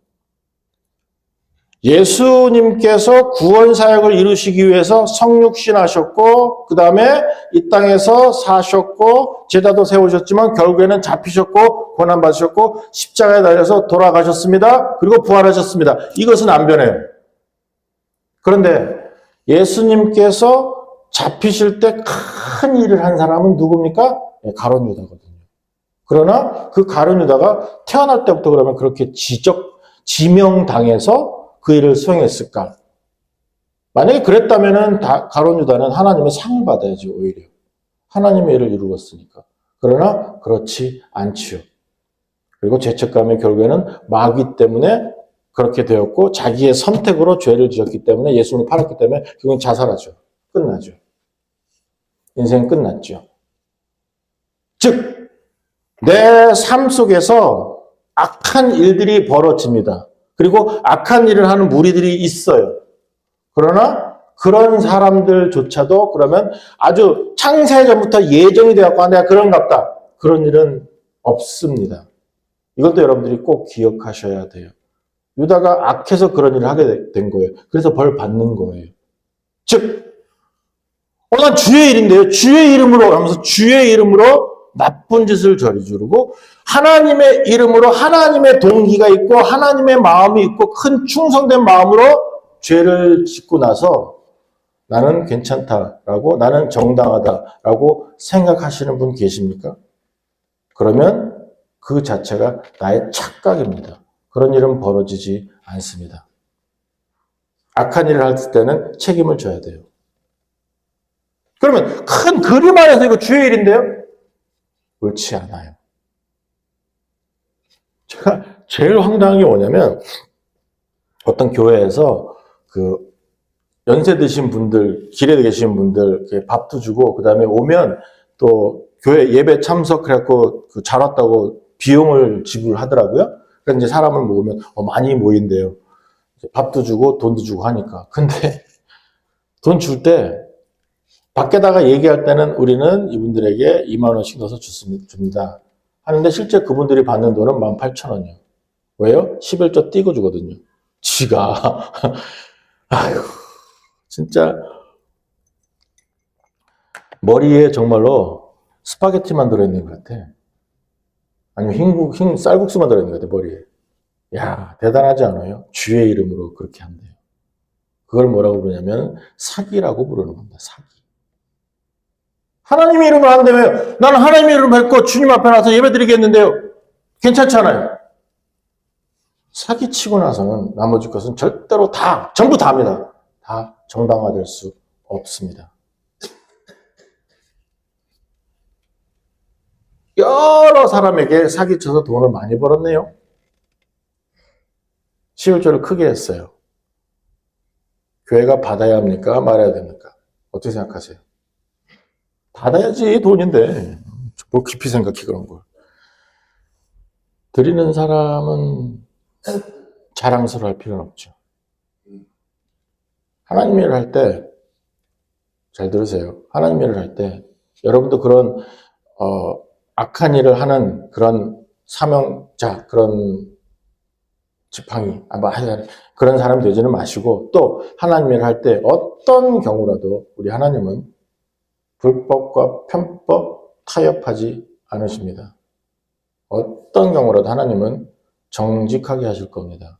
A: 예수님께서 구원 사역을 이루시기 위해서 성육신 하셨고 그 다음에 이 땅에서 사셨고 제자도 세우셨지만 결국에는 잡히셨고 고난 받으셨고 십자가에 달려서 돌아가셨습니다. 그리고 부활하셨습니다. 이것은 안 변해요. 그런데 예수님께서 잡히실 때 큰 일을 한 사람은 누굽니까? 가룟 유다거든요. 그러나 그 가룟 유다가 태어날 때부터 그러면 그렇게 지명당해서 그 일을 수행했을까? 만약에 그랬다면은 가룟 유다는 하나님의 상을 받아야죠, 오히려. 하나님의 일을 이루었으니까. 그러나 그렇지 않지요. 그리고 죄책감이 결국에는 마귀 때문에 그렇게 되었고 자기의 선택으로 죄를 지었기 때문에 예수님을 팔았기 때문에 결국은 자살하죠. 끝나죠. 인생 끝났죠. 즉, 내 삶 속에서 악한 일들이 벌어집니다. 그리고 악한 일을 하는 무리들이 있어요. 그러나 그런 사람들조차도 그러면 아주 창세전부터 예정이 되었고 내가 그런갑다. 그런 일은 없습니다. 이것도 여러분들이 꼭 기억하셔야 돼요. 유다가 악해서 그런 일을 하게 된 거예요. 그래서 벌 받는 거예요. 즉, 난 주의 일인데요. 주의 이름으로 하면서 주의 이름으로 나쁜 짓을 저지르고 하나님의 이름으로 하나님의 동기가 있고 하나님의 마음이 있고 큰 충성된 마음으로 죄를 짓고 나서 나는 괜찮다라고 나는 정당하다라고 생각하시는 분 계십니까? 그러면 그 자체가 나의 착각입니다. 그런 일은 벌어지지 않습니다. 악한 일을 할 때는 책임을 져야 돼요. 그러면 큰 그림 안에서 이거 주의 일인데요? 옳지 않아요. 제가 제일 황당한 게 뭐냐면 어떤 교회에서 그 연세 드신 분들, 길에 계신 분들 밥도 주고 그 다음에 오면 또 교회 예배 참석해갖고 잘 왔다고 비용을 지불하더라고요. 그래서 이제 사람을 모으면 많이 모인대요. 밥도 주고 돈도 주고 하니까. 근데 돈 줄 때 밖에다가 얘기할 때는 우리는 이분들에게 2만 원씩 넣어서 줍니다. 하는데 실제 그분들이 받는 돈은 18,000원이요. 왜요? 11조 띄고 주거든요. 지가. 아휴, 진짜 머리에 정말로 스파게티만 들어있는 것 같아. 아니면 쌀국수만 들어있는 것 같아, 머리에. 야, 대단하지 않아요? 주의 이름으로 그렇게 한대요. 그걸 뭐라고 부르냐면 사기라고 부르는 겁니다. 사기. 하나님의 이름을 한다며 나는 하나님의 이름을 뵙고 주님 앞에 나서 예배드리겠는데요. 괜찮잖아요. 사기치고 나서는 나머지 것은 절대로 다, 전부 다입니다. 다 정당화될 수 없습니다. 여러 사람에게 사기쳐서 돈을 많이 벌었네요. 11조를 크게 했어요. 교회가 받아야 합니까? 말아야 됩니까? 어떻게 생각하세요? 받아야지 돈인데 뭘 깊이 생각해 그런 걸. 드리는 사람은 자랑스러워할 필요는 없죠. 하나님 일을 할 때, 잘 들으세요. 하나님 일을 할 때 여러분도 그런 악한 일을 하는 그런 사명자, 그런 지팡이, 그런 사람이 되지는 마시고 또 하나님 일을 할 때 어떤 경우라도 우리 하나님은 불법과 편법 타협하지 않으십니다. 어떤 경우라도 하나님은 정직하게 하실 겁니다.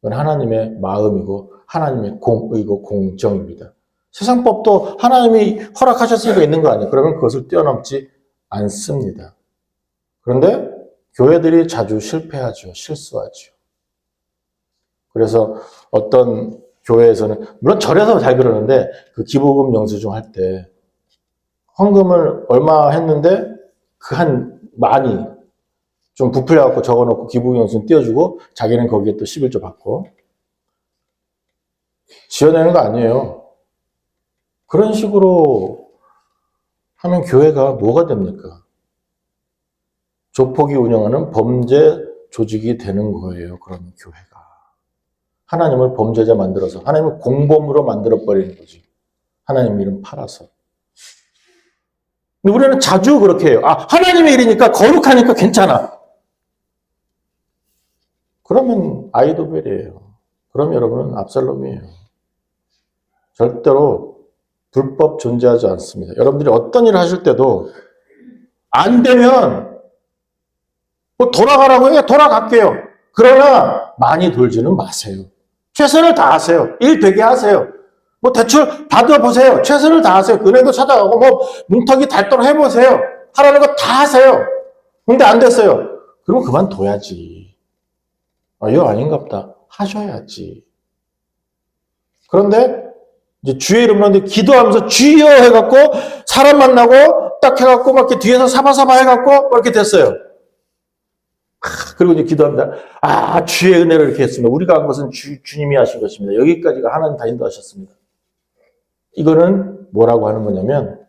A: 이건 하나님의 마음이고 하나님의 공의고 공정입니다. 세상 법도 하나님이 허락하셨으니까 있는 거 아니에요. 그러면 그것을 뛰어넘지 않습니다. 그런데 교회들이 자주 실패하죠. 실수하죠. 그래서 어떤 교회에서는 물론 절에서 잘 그러는데 그 기부금 영수증 할 때 헌금을 얼마 했는데 그 한 많이 좀 부풀려갖고 적어놓고 기부금 영수증 띄워주고 자기는 거기에 또 11조 받고 지어내는 거 아니에요. 그런 식으로 하면 교회가 뭐가 됩니까? 조폭이 운영하는 범죄 조직이 되는 거예요. 그러면 교회가. 하나님을 범죄자 만들어서 하나님을 공범으로 만들어버리는 거지. 하나님 이름 팔아서. 근데 우리는 자주 그렇게 해요. 하나님의 일이니까 거룩하니까 괜찮아. 그러면 아이도벨이에요. 그럼 여러분은 압살롬이에요. 절대로 불법 존재하지 않습니다. 여러분들이 어떤 일을 하실 때도 안 되면 뭐 돌아가라고 해요. 돌아갈게요. 그러나 많이 돌지는 마세요. 최선을 다하세요. 일 되게 하세요. 뭐 대출 받아보세요. 최선을 다하세요. 은행도 찾아가고 뭐 문턱이 닳도록 해보세요. 하라는 거 다 하세요. 근데 안 됐어요. 그럼 그만둬야지. 이거 아닌갑다. 하셔야지. 그런데 이제 주의 이름으로 기도하면서 주여 해갖고 사람 만나고 딱 해갖고 막 이렇게 뒤에서 사바사바 해갖고 막 이렇게 됐어요. 그리고 이제 기도합니다. 주의 은혜를 이렇게 했습니다. 우리가 한 것은 주님이 하신 것입니다. 여기까지가 하나님 다 인도하셨습니다. 이거는 뭐라고 하는 거냐면,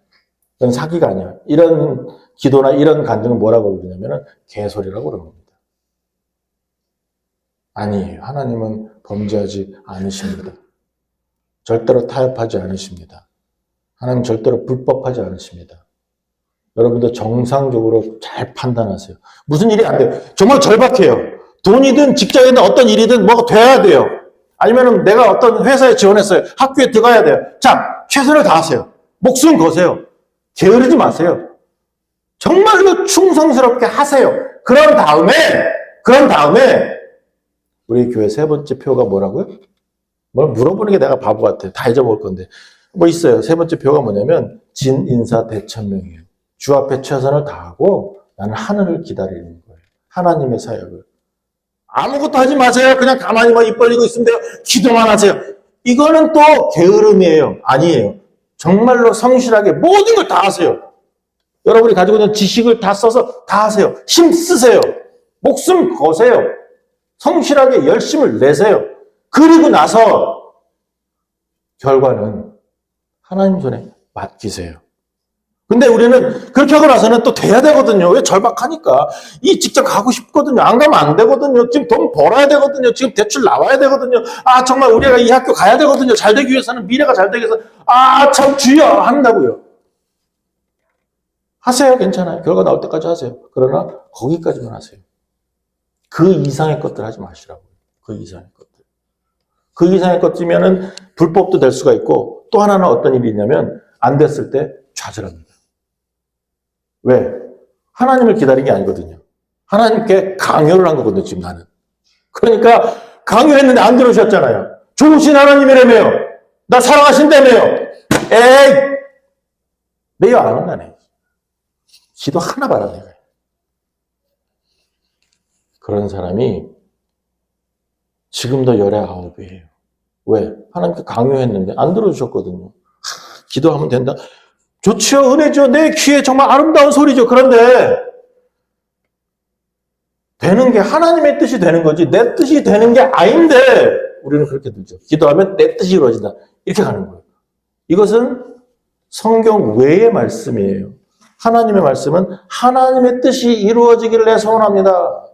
A: 이건 사기가 아니야. 이런 기도나 이런 간증은 뭐라고 부르냐면, 개소리라고 그러는 겁니다. 아니에요. 하나님은 범죄하지 않으십니다. 절대로 타협하지 않으십니다. 하나님 절대로 불법하지 않으십니다. 여러분도 정상적으로 잘 판단하세요. 무슨 일이 안 돼요. 정말 절박해요. 돈이든 직장이든 어떤 일이든 뭐가 돼야 돼요. 아니면 내가 어떤 회사에 지원했어요. 학교에 들어가야 돼요. 자, 최선을 다하세요. 목숨 거세요. 게으르지 마세요. 정말로 충성스럽게 하세요. 그런 다음에 우리 교회 세 번째 표가 뭐라고요? 뭘 물어보는 게 내가 바보 같아요. 다 잊어먹을 건데. 뭐 있어요. 세 번째 표가 뭐냐면 진인사 대천명이에요. 주 앞에 최선을 다하고 나는 하늘을 기다리는 거예요. 하나님의 사역을. 아무것도 하지 마세요. 그냥 가만히 입 벌리고 있으면 돼요. 기도만 하세요. 이거는 또 게으름이에요. 아니에요. 정말로 성실하게 모든 걸 다 하세요. 여러분이 가지고 있는 지식을 다 써서 다 하세요. 힘 쓰세요. 목숨 거세요. 성실하게 열심을 내세요. 그리고 나서 결과는 하나님 손에 맡기세요. 근데 우리는 그렇게 하고 나서는 또 돼야 되거든요. 왜? 절박하니까. 이 직장 가고 싶거든요. 안 가면 안 되거든요. 지금 돈 벌어야 되거든요. 지금 대출 나와야 되거든요. 정말 우리가 이 학교 가야 되거든요. 잘 되기 위해서는, 미래가 잘 되기 위해서. 참 주여 한다고요. 하세요. 괜찮아요. 결과 나올 때까지 하세요. 그러나 거기까지만 하세요. 그 이상의 것들 하지 마시라고요. 그 이상의 것들. 그 이상의 것이면은 불법도 될 수가 있고, 또 하나는 어떤 일이 있냐면 안 됐을 때 좌절합니다. 왜? 하나님을 기다린 게 아니거든요. 하나님께 강요를 한 거거든요, 지금 나는. 그러니까 강요했는데 안 들으셨잖아요. 좋으신 하나님이라며요. 나 사랑하신다며요. 에이! 내가 안 한다네. 기도 하나 봐라, 내가. 그런 사람이 지금도 열의 아홉이에요. 왜? 하나님께 강요했는데 안 들어주셨거든요. 기도하면 된다. 좋지요, 은혜죠. 내 귀에 정말 아름다운 소리죠. 그런데 되는 게 하나님의 뜻이 되는 거지 내 뜻이 되는 게 아닌데 우리는 그렇게 들죠. 기도하면 내 뜻이 이루어진다. 이렇게 가는 거예요. 이것은 성경 외의 말씀이에요. 하나님의 말씀은 하나님의 뜻이 이루어지기를 내 소원합니다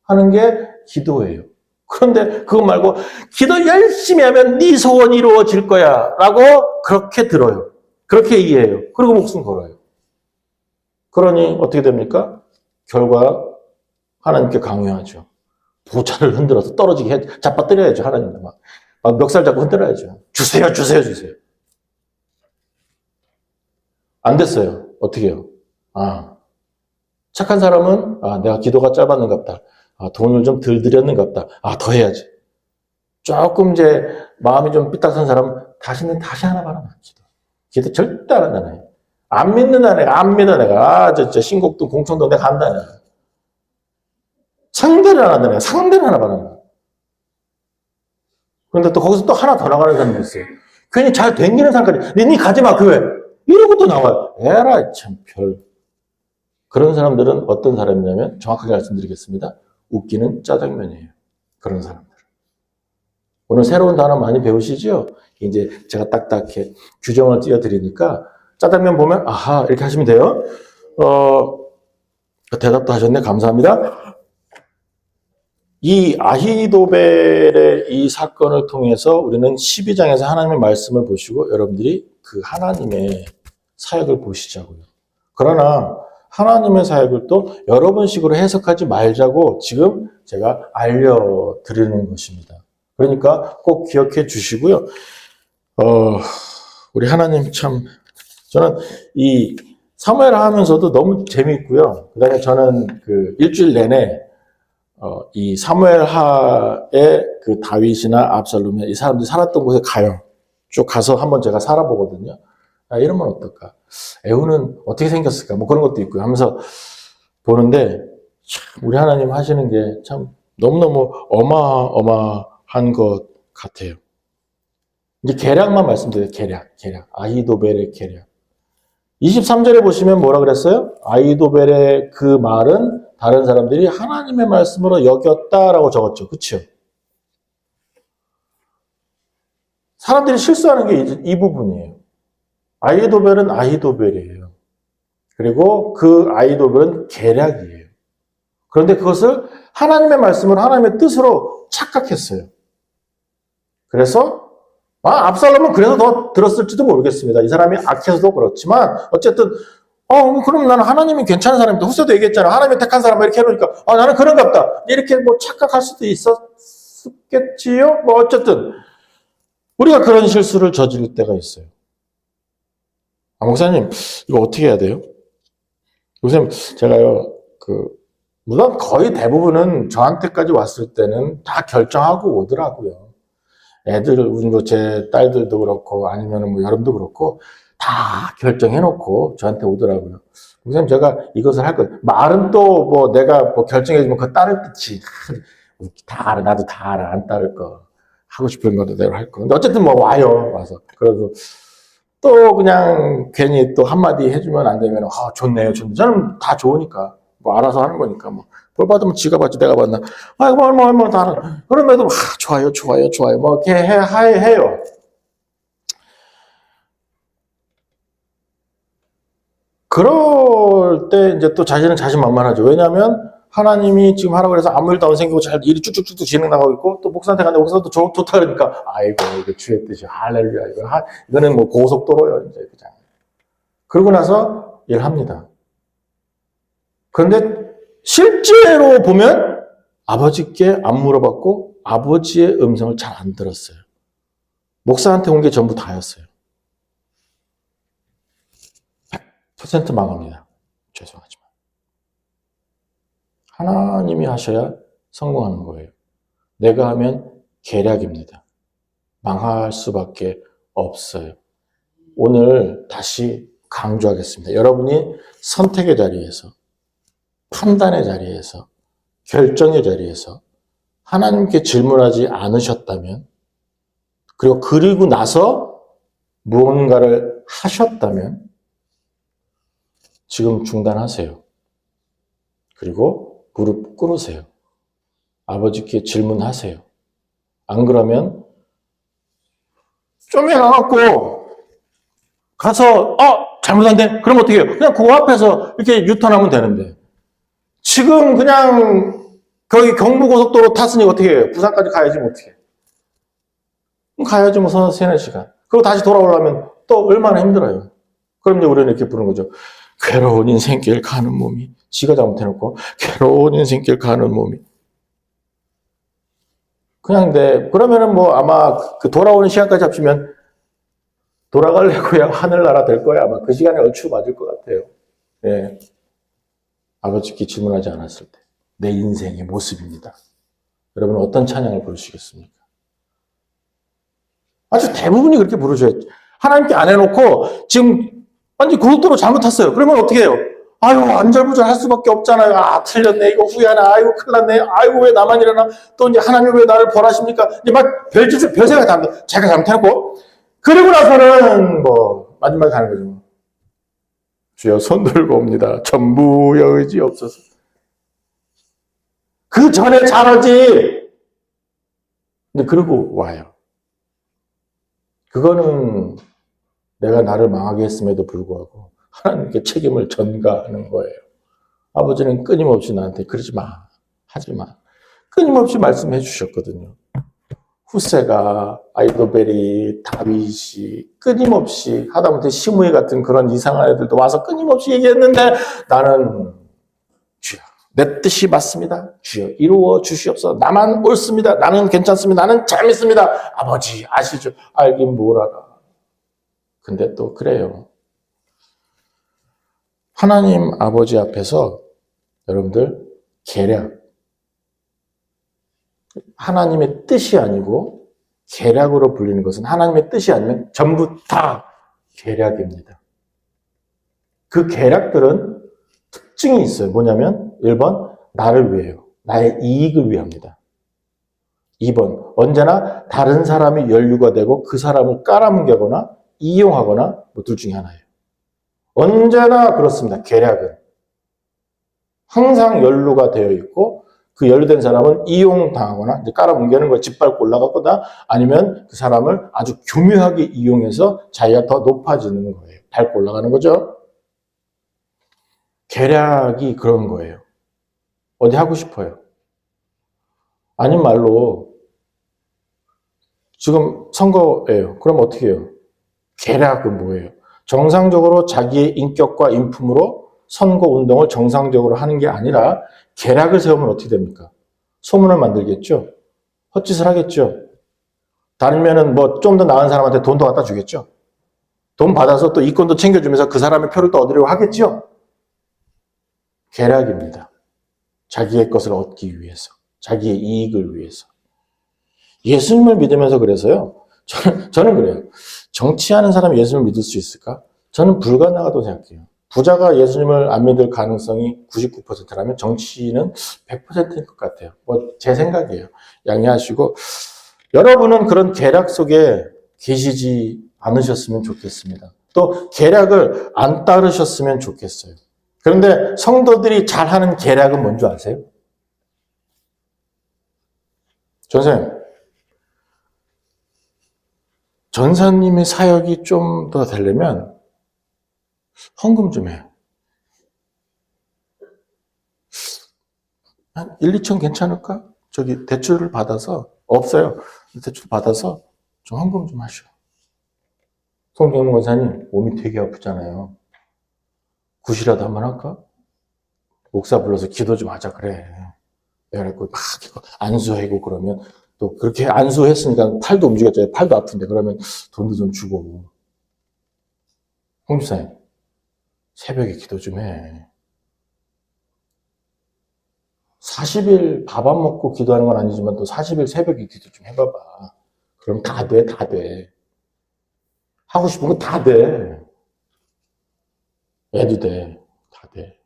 A: 하는 게 기도예요. 그런데 그거 말고 기도 열심히 하면 네 소원이 이루어질 거야 라고 그렇게 들어요. 그렇게 이해해요. 그리고 목숨 걸어요. 그러니 어떻게 됩니까? 결과 하나님께 강요하죠. 보좌를 흔들어서 떨어지게 해, 잡아뜨려야죠. 하나님도 막 멱살 잡고 흔들어야죠. 주세요, 주세요, 주세요. 안 됐어요. 어떻게 해요? 착한 사람은 내가 기도가 짧았는가 보다. 돈을 좀 덜 들였는가 보다. 더 해야지. 조금 이제 마음이 좀 삐딱선 사람은 다시 하나 봐라. 기도 절대 안 한다. 내가. 안 믿는다 내가. 안 믿어 내가. 저 신곡동 공청동 내가 간다 내가. 상대를 안 한다 내가. 상대를 하나 봐라. 그런데 또 거기서 또 하나 더 나가는 사람도 있어요. 괜히 잘 댕기는 사람까지 니 가지 마 교회. 이러고 또 나와요. 에라이 참 별. 그런 사람들은 어떤 사람이냐면 정확하게 말씀드리겠습니다. 웃기는 짜장면이에요. 그런 사람들. 오늘 새로운 단어 많이 배우시죠? 이제 제가 딱딱해 규정을 띄워드리니까 짜장면 보면 아하 이렇게 하시면 돼요. 대답도 하셨네. 감사합니다. 이 아히도벨의 이 사건을 통해서 우리는 12장에서 하나님의 말씀을 보시고 여러분들이 그 하나님의 사역을 보시자고요. 그러나 하나님의 사역을 또 여러분식으로 해석하지 말자고 지금 제가 알려드리는 것입니다. 그러니까 꼭 기억해 주시고요. 우리 하나님 참 저는 이 사무엘 하면서도 너무 재미있고요. 그 다음에 저는 그 일주일 내내 이 사무엘 하의 그 다윗이나 압살롬이 이 사람들이 살았던 곳에 가요. 쭉 가서 한번 제가 살아보거든요. 이러면 어떨까? 에후는 어떻게 생겼을까? 뭐 그런 것도 있고요. 하면서 보는데 참 우리 하나님 하시는 게 참 너무너무 어마어마한 것 같아요. 이제 계략만 말씀드려요. 계략. 아히도벨의 계략. 23절에 보시면 뭐라 그랬어요? 아히도벨의 그 말은 다른 사람들이 하나님의 말씀으로 여겼다라고 적었죠. 그렇죠? 사람들이 실수하는 게 이 부분이에요. 아히도벨은 아히도벨이에요. 그리고 그 아히도벨은 계략이에요. 그런데 그것을 하나님의 말씀을 하나님의 뜻으로 착각했어요. 그래서 압살롬은 그래서 더 들었을지도 모르겠습니다. 이 사람이 악해서도 그렇지만 어쨌든 그럼 나는 하나님이 괜찮은 사람인데 후세도 얘기했잖아. 하나님이 택한 사람 이렇게 해놓으니까 나는 그런가 보다. 이렇게 뭐 착각할 수도 있었겠지요. 뭐 어쨌든 우리가 그런 실수를 저지를 때가 있어요. 목사님 이거 어떻게 해야 돼요? 목사님 제가요 물론 거의 대부분은 저한테까지 왔을 때는 다 결정하고 오더라고요. 애들, 제 딸들도 그렇고, 아니면 뭐 여러분도 그렇고, 다 결정해놓고 저한테 오더라고요. 목사님, 제가 이것을 할 거예요. 말은 또 뭐 내가 뭐 결정해주면 그거 따를 듯이. 다 알아. 나도 다 알아. 안 따를 거. 하고 싶은 것도 내가 할 거. 근데 어쨌든 뭐 와요. 와서. 그래서 또 그냥 괜히 또 한마디 해주면 안 되면, 좋네요. 저는 다 좋으니까. 뭐 알아서 하는 거니까 뭐. 뭘 받으면 지가 받지 내가 받나. 뭐 다 알아. 그럼에도 좋아요. 뭐 이렇게 해요. 그럴 때 이제 또 자신은 자신만만하죠. 왜냐하면 하나님이 지금 하라고 해서 아무 일도 안 생기고 잘 일이 쭉쭉쭉 진행나가고 있고 또 목사한테 가는데 목사도 좋다 그러니까 아이고 이거 주의 뜻이 할렐루야 이거는 뭐 고속도로요 이제 그냥. 그러고 나서 일합니다. 그런데 실제로 보면 아버지께 안 물어봤고 아버지의 음성을 잘 안 들었어요. 목사한테 온 게 전부 다였어요. 100% 망합니다. 죄송하지만. 하나님이 하셔야 성공하는 거예요. 내가 하면 계략입니다. 망할 수밖에 없어요. 오늘 다시 강조하겠습니다. 여러분이 선택의 자리에서, 판단의 자리에서, 결정의 자리에서 하나님께 질문하지 않으셨다면, 그리고 나서 무언가를 하셨다면 지금 중단하세요. 그리고 무릎 꿇으세요. 아버지께 질문하세요. 안 그러면 좀 해가갖고 가서 잘못한데? 그럼 어떻게 해요? 그냥 그 앞에서 이렇게 유턴하면 되는데 지금 그냥 거기 경부고속도로 탔으니 어떻게 해요? 부산까지 가야지 뭐 어떻게 해요? 가야지 뭐 서너 세네 시간. 그리고 다시 돌아오려면 또 얼마나 힘들어요. 그럼 이제 우리는 이렇게 부르는 거죠. 괴로운 인생길 가는 몸이, 지가 잘못해놓고 괴로운 인생길 가는 몸이. 그냥 그러면은 뭐 아마 그 돌아오는 시간까지 합치면 돌아가려고야 하늘나라 될 거야. 아마 그 시간에 얼추 맞을 것 같아요. 예. 아버지께 질문하지 않았을 때. 내 인생의 모습입니다. 여러분 어떤 찬양을 부르시겠습니까? 아주 대부분이 그렇게 부르셔요. 하나님께 안 해놓고 지금 완전 고속도로 잘못 탔어요. 그러면 어떻게 해요? 아유, 안절부절 할 수밖에 없잖아요. 아, 틀렸네. 이거 후회하네. 아이고, 큰일 났네. 아이고, 왜 나만 이러나. 또 이제 하나님 왜 나를 벌하십니까? 이제 막 별 생각 다 합니다. 제가 잘못해놓고. 그리고 나서는 마지막에 가는 거죠. 주여 손 들고 옵니다. 전부의 의지 없어서. 그 전에 잘하지. 근데 그러고 와요. 그거는 내가 나를 망하게 했음에도 불구하고 하나님께 책임을 전가하는 거예요. 아버지는 끊임없이 나한테 그러지 마, 하지 마. 끊임없이 말씀해 주셨거든요. 후세가, 아이도벨이, 다윗이 끊임없이 하다못해 시므이 같은 그런 이상한 애들도 와서 끊임없이 얘기했는데 나는 주여, 내 뜻이 맞습니다. 주여, 이루어 주시옵소서. 나만 옳습니다. 나는 괜찮습니다. 나는 재밌습니다. 아버지 아시죠? 알긴 뭘 알아. 근데 또 그래요. 하나님 아버지 앞에서 여러분들 계략, 하나님의 뜻이 아니고 계략으로 불리는 것은 하나님의 뜻이 아니면 전부 다 계략입니다. 그 계략들은 특징이 있어요. 뭐냐면 1번 나를 위해요. 나의 이익을 위합니다. 2번 언제나 다른 사람이 연루가 되고 그 사람을 깔아뭉개거나 이용하거나 둘 중에 하나예요. 언제나 그렇습니다. 계략은. 항상 연루가 되어 있고 그 연루된 사람은 이용당하거나 깔아뭉개는 걸 짓밟고 올라가거나 아니면 그 사람을 아주 교묘하게 이용해서 자기가 더 높아지는 거예요. 밟고 올라가는 거죠. 계략이 그런 거예요. 어디 하고 싶어요. 아닌 말로 지금 선거예요. 그럼 어떻게 해요? 계략은 뭐예요? 정상적으로 자기의 인격과 인품으로 선거운동을 정상적으로 하는 게 아니라 계략을 세우면 어떻게 됩니까? 소문을 만들겠죠? 헛짓을 하겠죠? 다르면은 좀 더 나은 사람한테 돈도 갖다 주겠죠? 돈 받아서 또 이권도 챙겨주면서 그 사람의 표를 또 얻으려고 하겠죠? 계략입니다. 자기의 것을 얻기 위해서. 자기의 이익을 위해서. 예수님을 믿으면서 그래서요. 저는 그래요. 정치하는 사람이 예수님을 믿을 수 있을까? 저는 불가능하다고 생각해요. 부자가 예수님을 안 믿을 가능성이 99%라면 정치인은 100%일 것 같아요. 제 생각이에요. 양해하시고 여러분은 그런 계략 속에 계시지 않으셨으면 좋겠습니다. 또 계략을 안 따르셨으면 좋겠어요. 그런데 성도들이 잘하는 계략은 뭔지 아세요? 전사님의 사역이 좀 더 되려면 헌금 좀 해. 한 1, 2천 괜찮을까? 대출을 받아서, 없어요. 대출 받아서 좀 헌금 좀 하셔. 송경문 권사님, 몸이 되게 아프잖아요. 굿이라도 한번 할까? 목사 불러서 기도 좀 하자, 그래. 내가 그랬고, 막 안수하고 그러면 또 그렇게 안수했으니까 팔도 움직였잖아요. 팔도 아픈데 그러면 돈도 좀 주고. 홍 집사님, 새벽에 기도 좀 해. 40일 밥 안 먹고 기도하는 건 아니지만 또 40일 새벽에 기도 좀 해봐봐. 그럼 다 돼, 다 돼. 하고 싶은 거 다 돼. 애도 돼. 다 돼.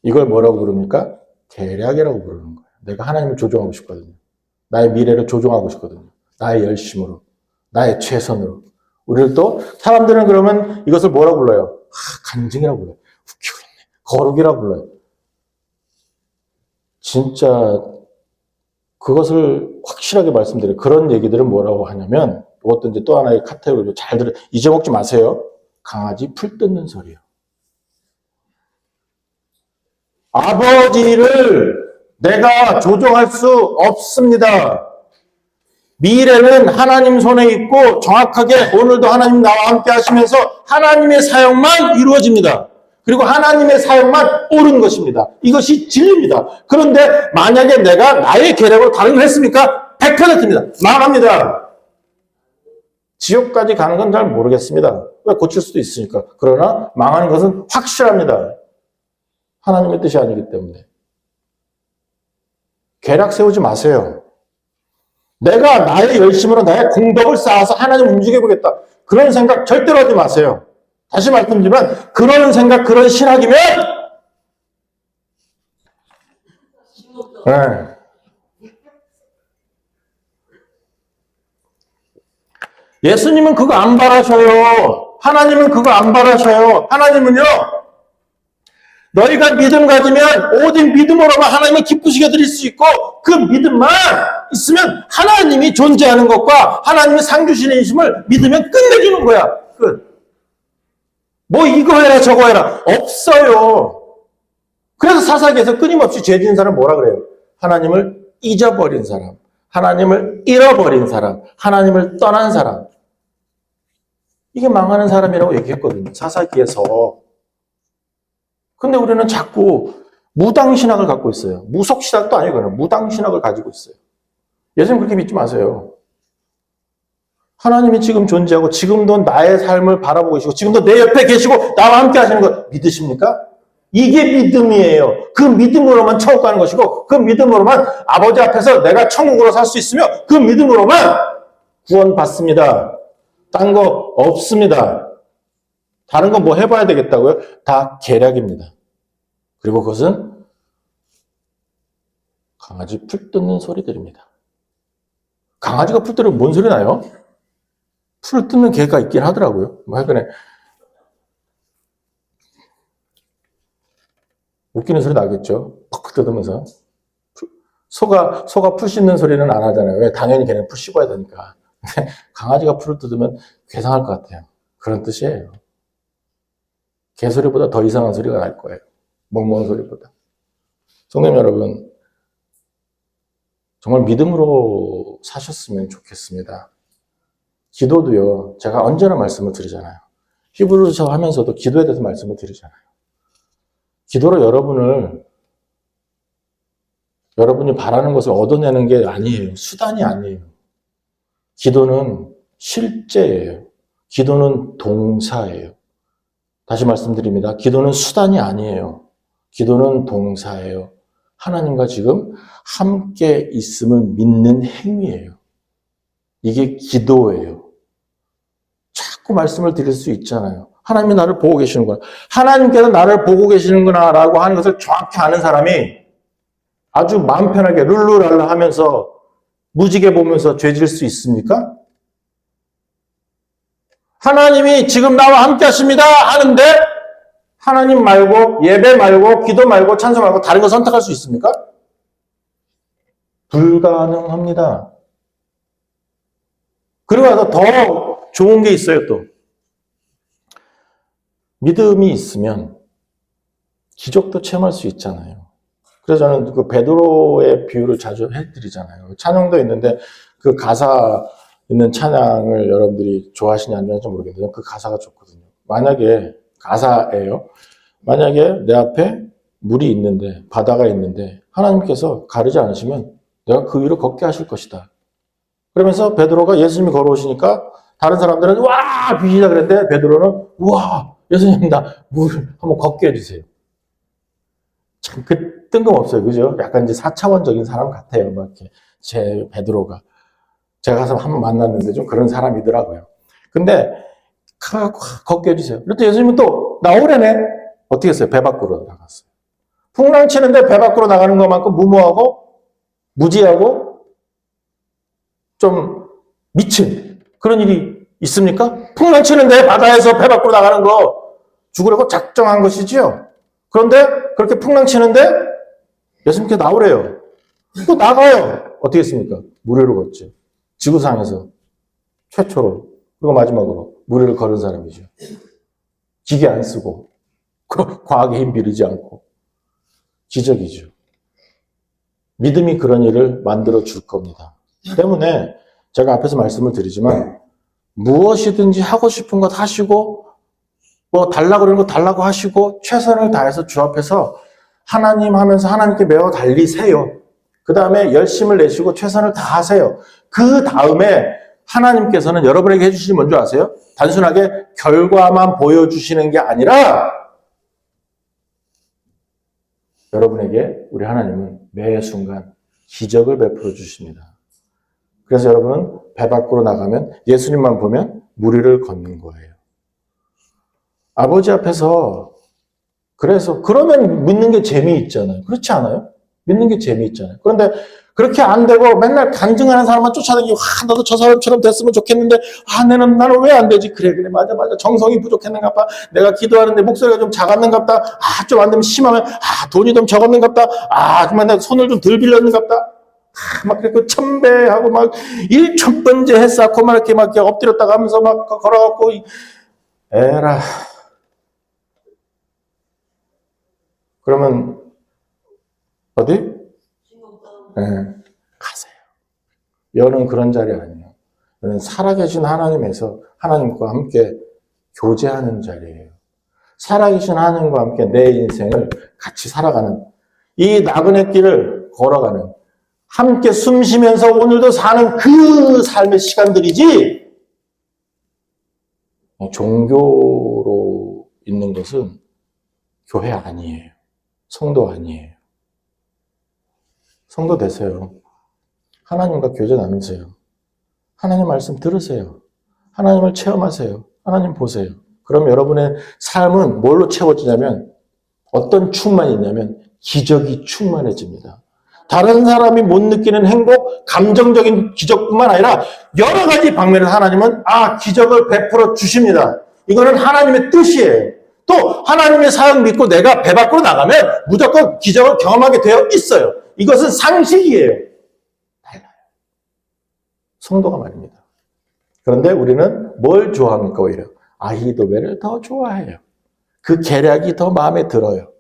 A: 이걸 뭐라고 부릅니까? 계략이라고 부르는 거예요. 내가 하나님을 조종하고 싶거든요. 나의 미래를 조종하고 싶거든요. 나의 열심으로, 나의 최선으로. 우리를 또 사람들은 그러면 이것을 뭐라고 불러요? 간증이라고 불러요. 웃기고 있네. 거룩이라고 불러요. 진짜 그것을 확실하게 말씀드려요. 그런 얘기들은 뭐라고 하냐면 이것도 이제 또 하나의 카테고리로 잘 들어 잊어먹지 마세요. 강아지 풀 뜯는 소리요. 아버지를 내가 조종할 수 없습니다. 미래는 하나님 손에 있고 정확하게 오늘도 하나님 나와 함께 하시면서 하나님의 사역만 이루어집니다. 그리고 하나님의 사역만 옳은 것입니다. 이것이 진리입니다. 그런데 만약에 내가 나의 계략으로 다른 걸 했습니까? 100%입니다. 망합니다. 지옥까지 가는 건 잘 모르겠습니다. 왜 고칠 수도 있으니까. 그러나 망하는 것은 확실합니다. 하나님의 뜻이 아니기 때문에. 계략 세우지 마세요. 내가 나의 열심으로 나의 공덕을 쌓아서 하나님 움직여보겠다. 그런 생각 절대로 하지 마세요. 다시 말씀드리면 그런 생각, 그런 신학이면 네. 예수님은 그거 안 바라셔요. 하나님은 그거 안 바라셔요. 하나님은요. 너희가 믿음 가지면 오직 믿음으로만 하나님을 기쁘시게 해드릴 수 있고 그 믿음만 있으면 하나님이 존재하는 것과 하나님의 상주신이심을 믿으면 끝내주는 거야. 끝. 뭐 이거 해라 저거 해라. 없어요. 그래서 사사기에서 끊임없이 죄 지은 사람 뭐라 그래요? 하나님을 잊어버린 사람, 하나님을 잃어버린 사람, 하나님을 떠난 사람. 이게 망하는 사람이라고 얘기했거든요. 사사기에서. 근데 우리는 자꾸 무당신학을 갖고 있어요. 무속신학도 아니고요. 무당신학을 가지고 있어요. 예수님 그렇게 믿지 마세요. 하나님이 지금 존재하고 지금도 나의 삶을 바라보고 계시고 지금도 내 옆에 계시고 나와 함께 하시는 거 믿으십니까? 이게 믿음이에요. 그 믿음으로만 천국 가는 것이고 그 믿음으로만 아버지 앞에서 내가 천국으로 살 수 있으며 그 믿음으로만 구원받습니다. 딴 거 없습니다. 다른 건 뭐 해봐야 되겠다고요? 다 계략입니다. 그리고 그것은 강아지 풀 뜯는 소리들입니다. 강아지가 풀 뜯으면 뭔 소리 나요? 풀을 뜯는 개가 있긴 하더라고요. 뭐 하여간에 웃기는 소리 나겠죠. 팍팍 뜯으면서. 소가 풀 씹는 소리는 안 하잖아요. 왜? 당연히 걔는 풀 씹어야 되니까. 강아지가 풀을 뜯으면 괴상할 것 같아요. 그런 뜻이에요. 개소리보다 더 이상한 소리가 날 거예요. 멍멍한 소리보다. 성도님 여러분, 정말 믿음으로 사셨으면 좋겠습니다. 기도도요, 제가 언제나 말씀을 드리잖아요. 히브리서 하면서도 기도에 대해서 말씀을 드리잖아요. 기도로 여러분이 바라는 것을 얻어내는 게 아니에요. 수단이 아니에요. 기도는 실제예요. 기도는 동사예요. 다시 말씀드립니다. 기도는 수단이 아니에요. 기도는 동사예요. 하나님과 지금 함께 있음을 믿는 행위예요. 이게 기도예요. 자꾸 말씀을 드릴 수 있잖아요. 하나님이 나를 보고 계시는구나. 하나님께서 나를 보고 계시는구나 라고 하는 것을 정확히 아는 사람이 아주 마음 편하게 룰루랄라 하면서 무지개 보면서 죄질 수 있습니까? 하나님이 지금 나와 함께 하십니다 하는데 하나님 말고 예배 말고 기도 말고 찬송 말고 다른 거 선택할 수 있습니까? 불가능합니다. 그리고 나서 더 좋은 게 있어요 또. 믿음이 있으면 기적도 체험할 수 있잖아요. 그래서 저는 그 베드로의 비유를 자주 해드리잖아요. 찬양도 있는데 그 가사 있는 찬양을 여러분들이 좋아하시냐 안 좋아하시는지 모르겠는데 그 가사가 좋거든요. 만약에 가사예요. 만약에 내 앞에 물이 있는데 바다가 있는데 하나님께서 가르지 않으시면 내가 그 위로 걷게 하실 것이다. 그러면서 베드로가 예수님이 걸어오시니까 다른 사람들은 와 비시다 그랬는데 베드로는 우와 예수님 나 물 한번 걷게 해주세요. 참, 뜬금없어요. 그죠? 약간 이제 4차원적인 사람 같아요. 막 이렇게, 제 베드로가. 제가 가서 한번 만났는데 좀 그런 사람이더라고요. 근데, 걷게 해주세요. 그랬더니 예수님은 또 나오래네? 어떻게 했어요? 배 밖으로 나갔어요. 풍랑 치는데 배 밖으로 나가는 것만큼 무모하고, 무지하고, 좀 미친 그런 일이 있습니까? 풍랑 치는데 바다에서 배 밖으로 나가는 거 죽으려고 작정한 것이지요. 그런데 그렇게 풍랑 치는데 예수님께 나오래요. 또 나가요. 어떻게 했습니까? 무료로 걷죠. 지구상에서 최초로 그리고 마지막으로 무료를 걸은 사람이죠. 기계 안 쓰고 과학의 힘 비르지 않고 기적이죠. 믿음이 그런 일을 만들어 줄 겁니다. 때문에 제가 앞에서 말씀을 드리지만 무엇이든지 하고 싶은 것 하시고 뭐 달라고 그러는 거 달라고 하시고 최선을 다해서 주 앞에서 하나님 하면서 하나님께 매어 달리세요. 그 다음에 열심을 내시고 최선을 다하세요. 그 다음에 하나님께서는 여러분에게 해주시는 뭔지 아세요? 단순하게 결과만 보여주시는 게 아니라 여러분에게 우리 하나님은 매 순간 기적을 베풀어 주십니다. 그래서 여러분은 배 밖으로 나가면 예수님만 보면 무리를 걷는 거예요. 아버지 앞에서 그러면 믿는 게 재미있잖아요. 그렇지 않아요? 믿는 게 재미있잖아요. 그런데 그렇게 안 되고 맨날 간증하는 사람만 쫓아다니고 너도 저 사람처럼 됐으면 좋겠는데 나는 왜 안 되지? 그래 맞아 정성이 부족했는가 봐. 내가 기도하는데 목소리가 좀 작았는가 보다. 좀 안 되면 심하면 돈이 좀 적었는가 보다. 정말 내가 손을 좀 덜 빌렸는가 보다. 막 그렇게 첨배하고 막 일천번째 했었고 막 이렇게 엎드렸다가 하면서 막 걸어갖고 에라. 그러면 어디? 네, 가세요. 여는 그런 자리 아니에요. 여는 살아계신 하나님에서 하나님과 함께 교제하는 자리예요. 살아계신 하나님과 함께 내 인생을 같이 살아가는 이 나그네 길을 걸어가는 함께 숨 쉬면서 오늘도 사는 그 삶의 시간들이지 종교로 있는 것은 교회 아니에요. 성도 아니에요. 성도 되세요. 하나님과 교제 나누세요. 하나님 말씀 들으세요. 하나님을 체험하세요. 하나님 보세요. 그럼 여러분의 삶은 뭘로 채워지냐면 어떤 충만이 있냐면 기적이 충만해집니다. 다른 사람이 못 느끼는 행복, 감정적인 기적뿐만 아니라 여러 가지 방면에서 하나님은 기적을 베풀어 주십니다. 이거는 하나님의 뜻이에요. 또 하나님의 사역 믿고 내가 배 밖으로 나가면 무조건 기적을 경험하게 되어 있어요. 이것은 상식이에요. 달라요. 성도가 말입니다. 그런데 우리는 뭘 좋아합니까? 오히려 아히도벨을 더 좋아해요. 그 계략이 더 마음에 들어요.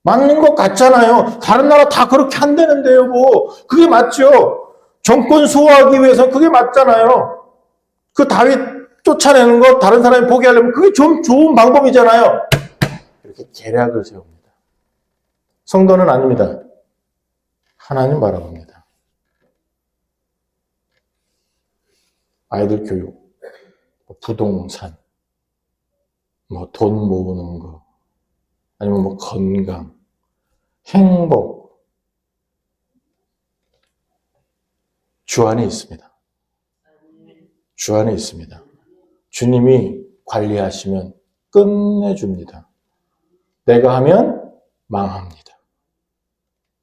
A: 맞는 것 같잖아요. 다른 나라 다 그렇게 한다는데요. 그게 맞죠. 정권 수호하기 위해서 그게 맞잖아요. 그 다윗 쫓아내는 거 다른 사람이 보게 하려면 그게 좀 좋은 방법이잖아요. 이렇게 계략을 세웁니다. 성도는 아닙니다. 하나님 바라봅니다. 아이들 교육, 부동산, 돈 모으는 거, 아니면 건강, 행복, 주 안에 있습니다. 주 안에 있습니다. 주님이 관리하시면 끝내줍니다. 내가 하면 망합니다.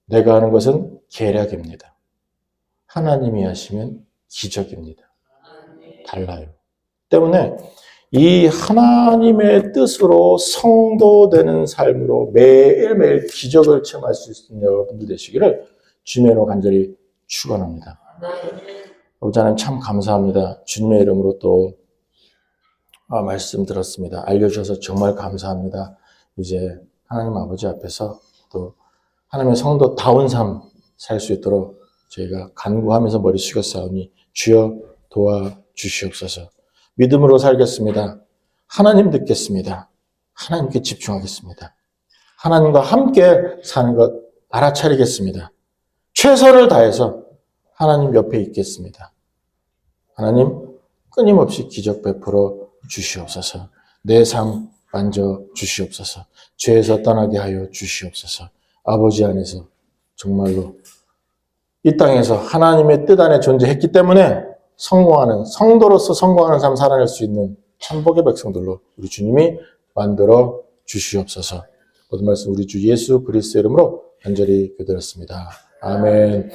A: 내가 하는 것은 계략입니다. 하나님이 하시면 기적입니다. 달라요. 때문에 이 하나님의 뜻으로 성도되는 삶으로 매일매일 기적을 체험할 수 있는 여러분들 되시기를 주님으로 간절히 축원합니다. 아버지 하나님 참 감사합니다. 주님의 이름으로 또 말씀 들었습니다. 알려주셔서 정말 감사합니다. 이제 하나님 아버지 앞에서 또 하나님의 성도다운 삶 살 수 있도록 저희가 간구하면서 머리 숙였사오니 주여 도와주시옵소서. 믿음으로 살겠습니다. 하나님 듣겠습니다. 하나님께 집중하겠습니다. 하나님과 함께 사는 것 알아차리겠습니다. 최선을 다해서 하나님 옆에 있겠습니다. 하나님 끊임없이 기적 베풀어 주시옵소서. 내 삶 만져 주시옵소서. 죄에서 떠나게 하여 주시옵소서. 아버지 안에서 정말로 이 땅에서 하나님의 뜻 안에 존재했기 때문에 성공하는, 성도로서 성공하는 삶 살아낼 수 있는 천복의 백성들로 우리 주님이 만들어 주시옵소서. 모든 말씀 우리 주 예수 그리스도의 이름으로 간절히 기도드렸습니다. 아멘.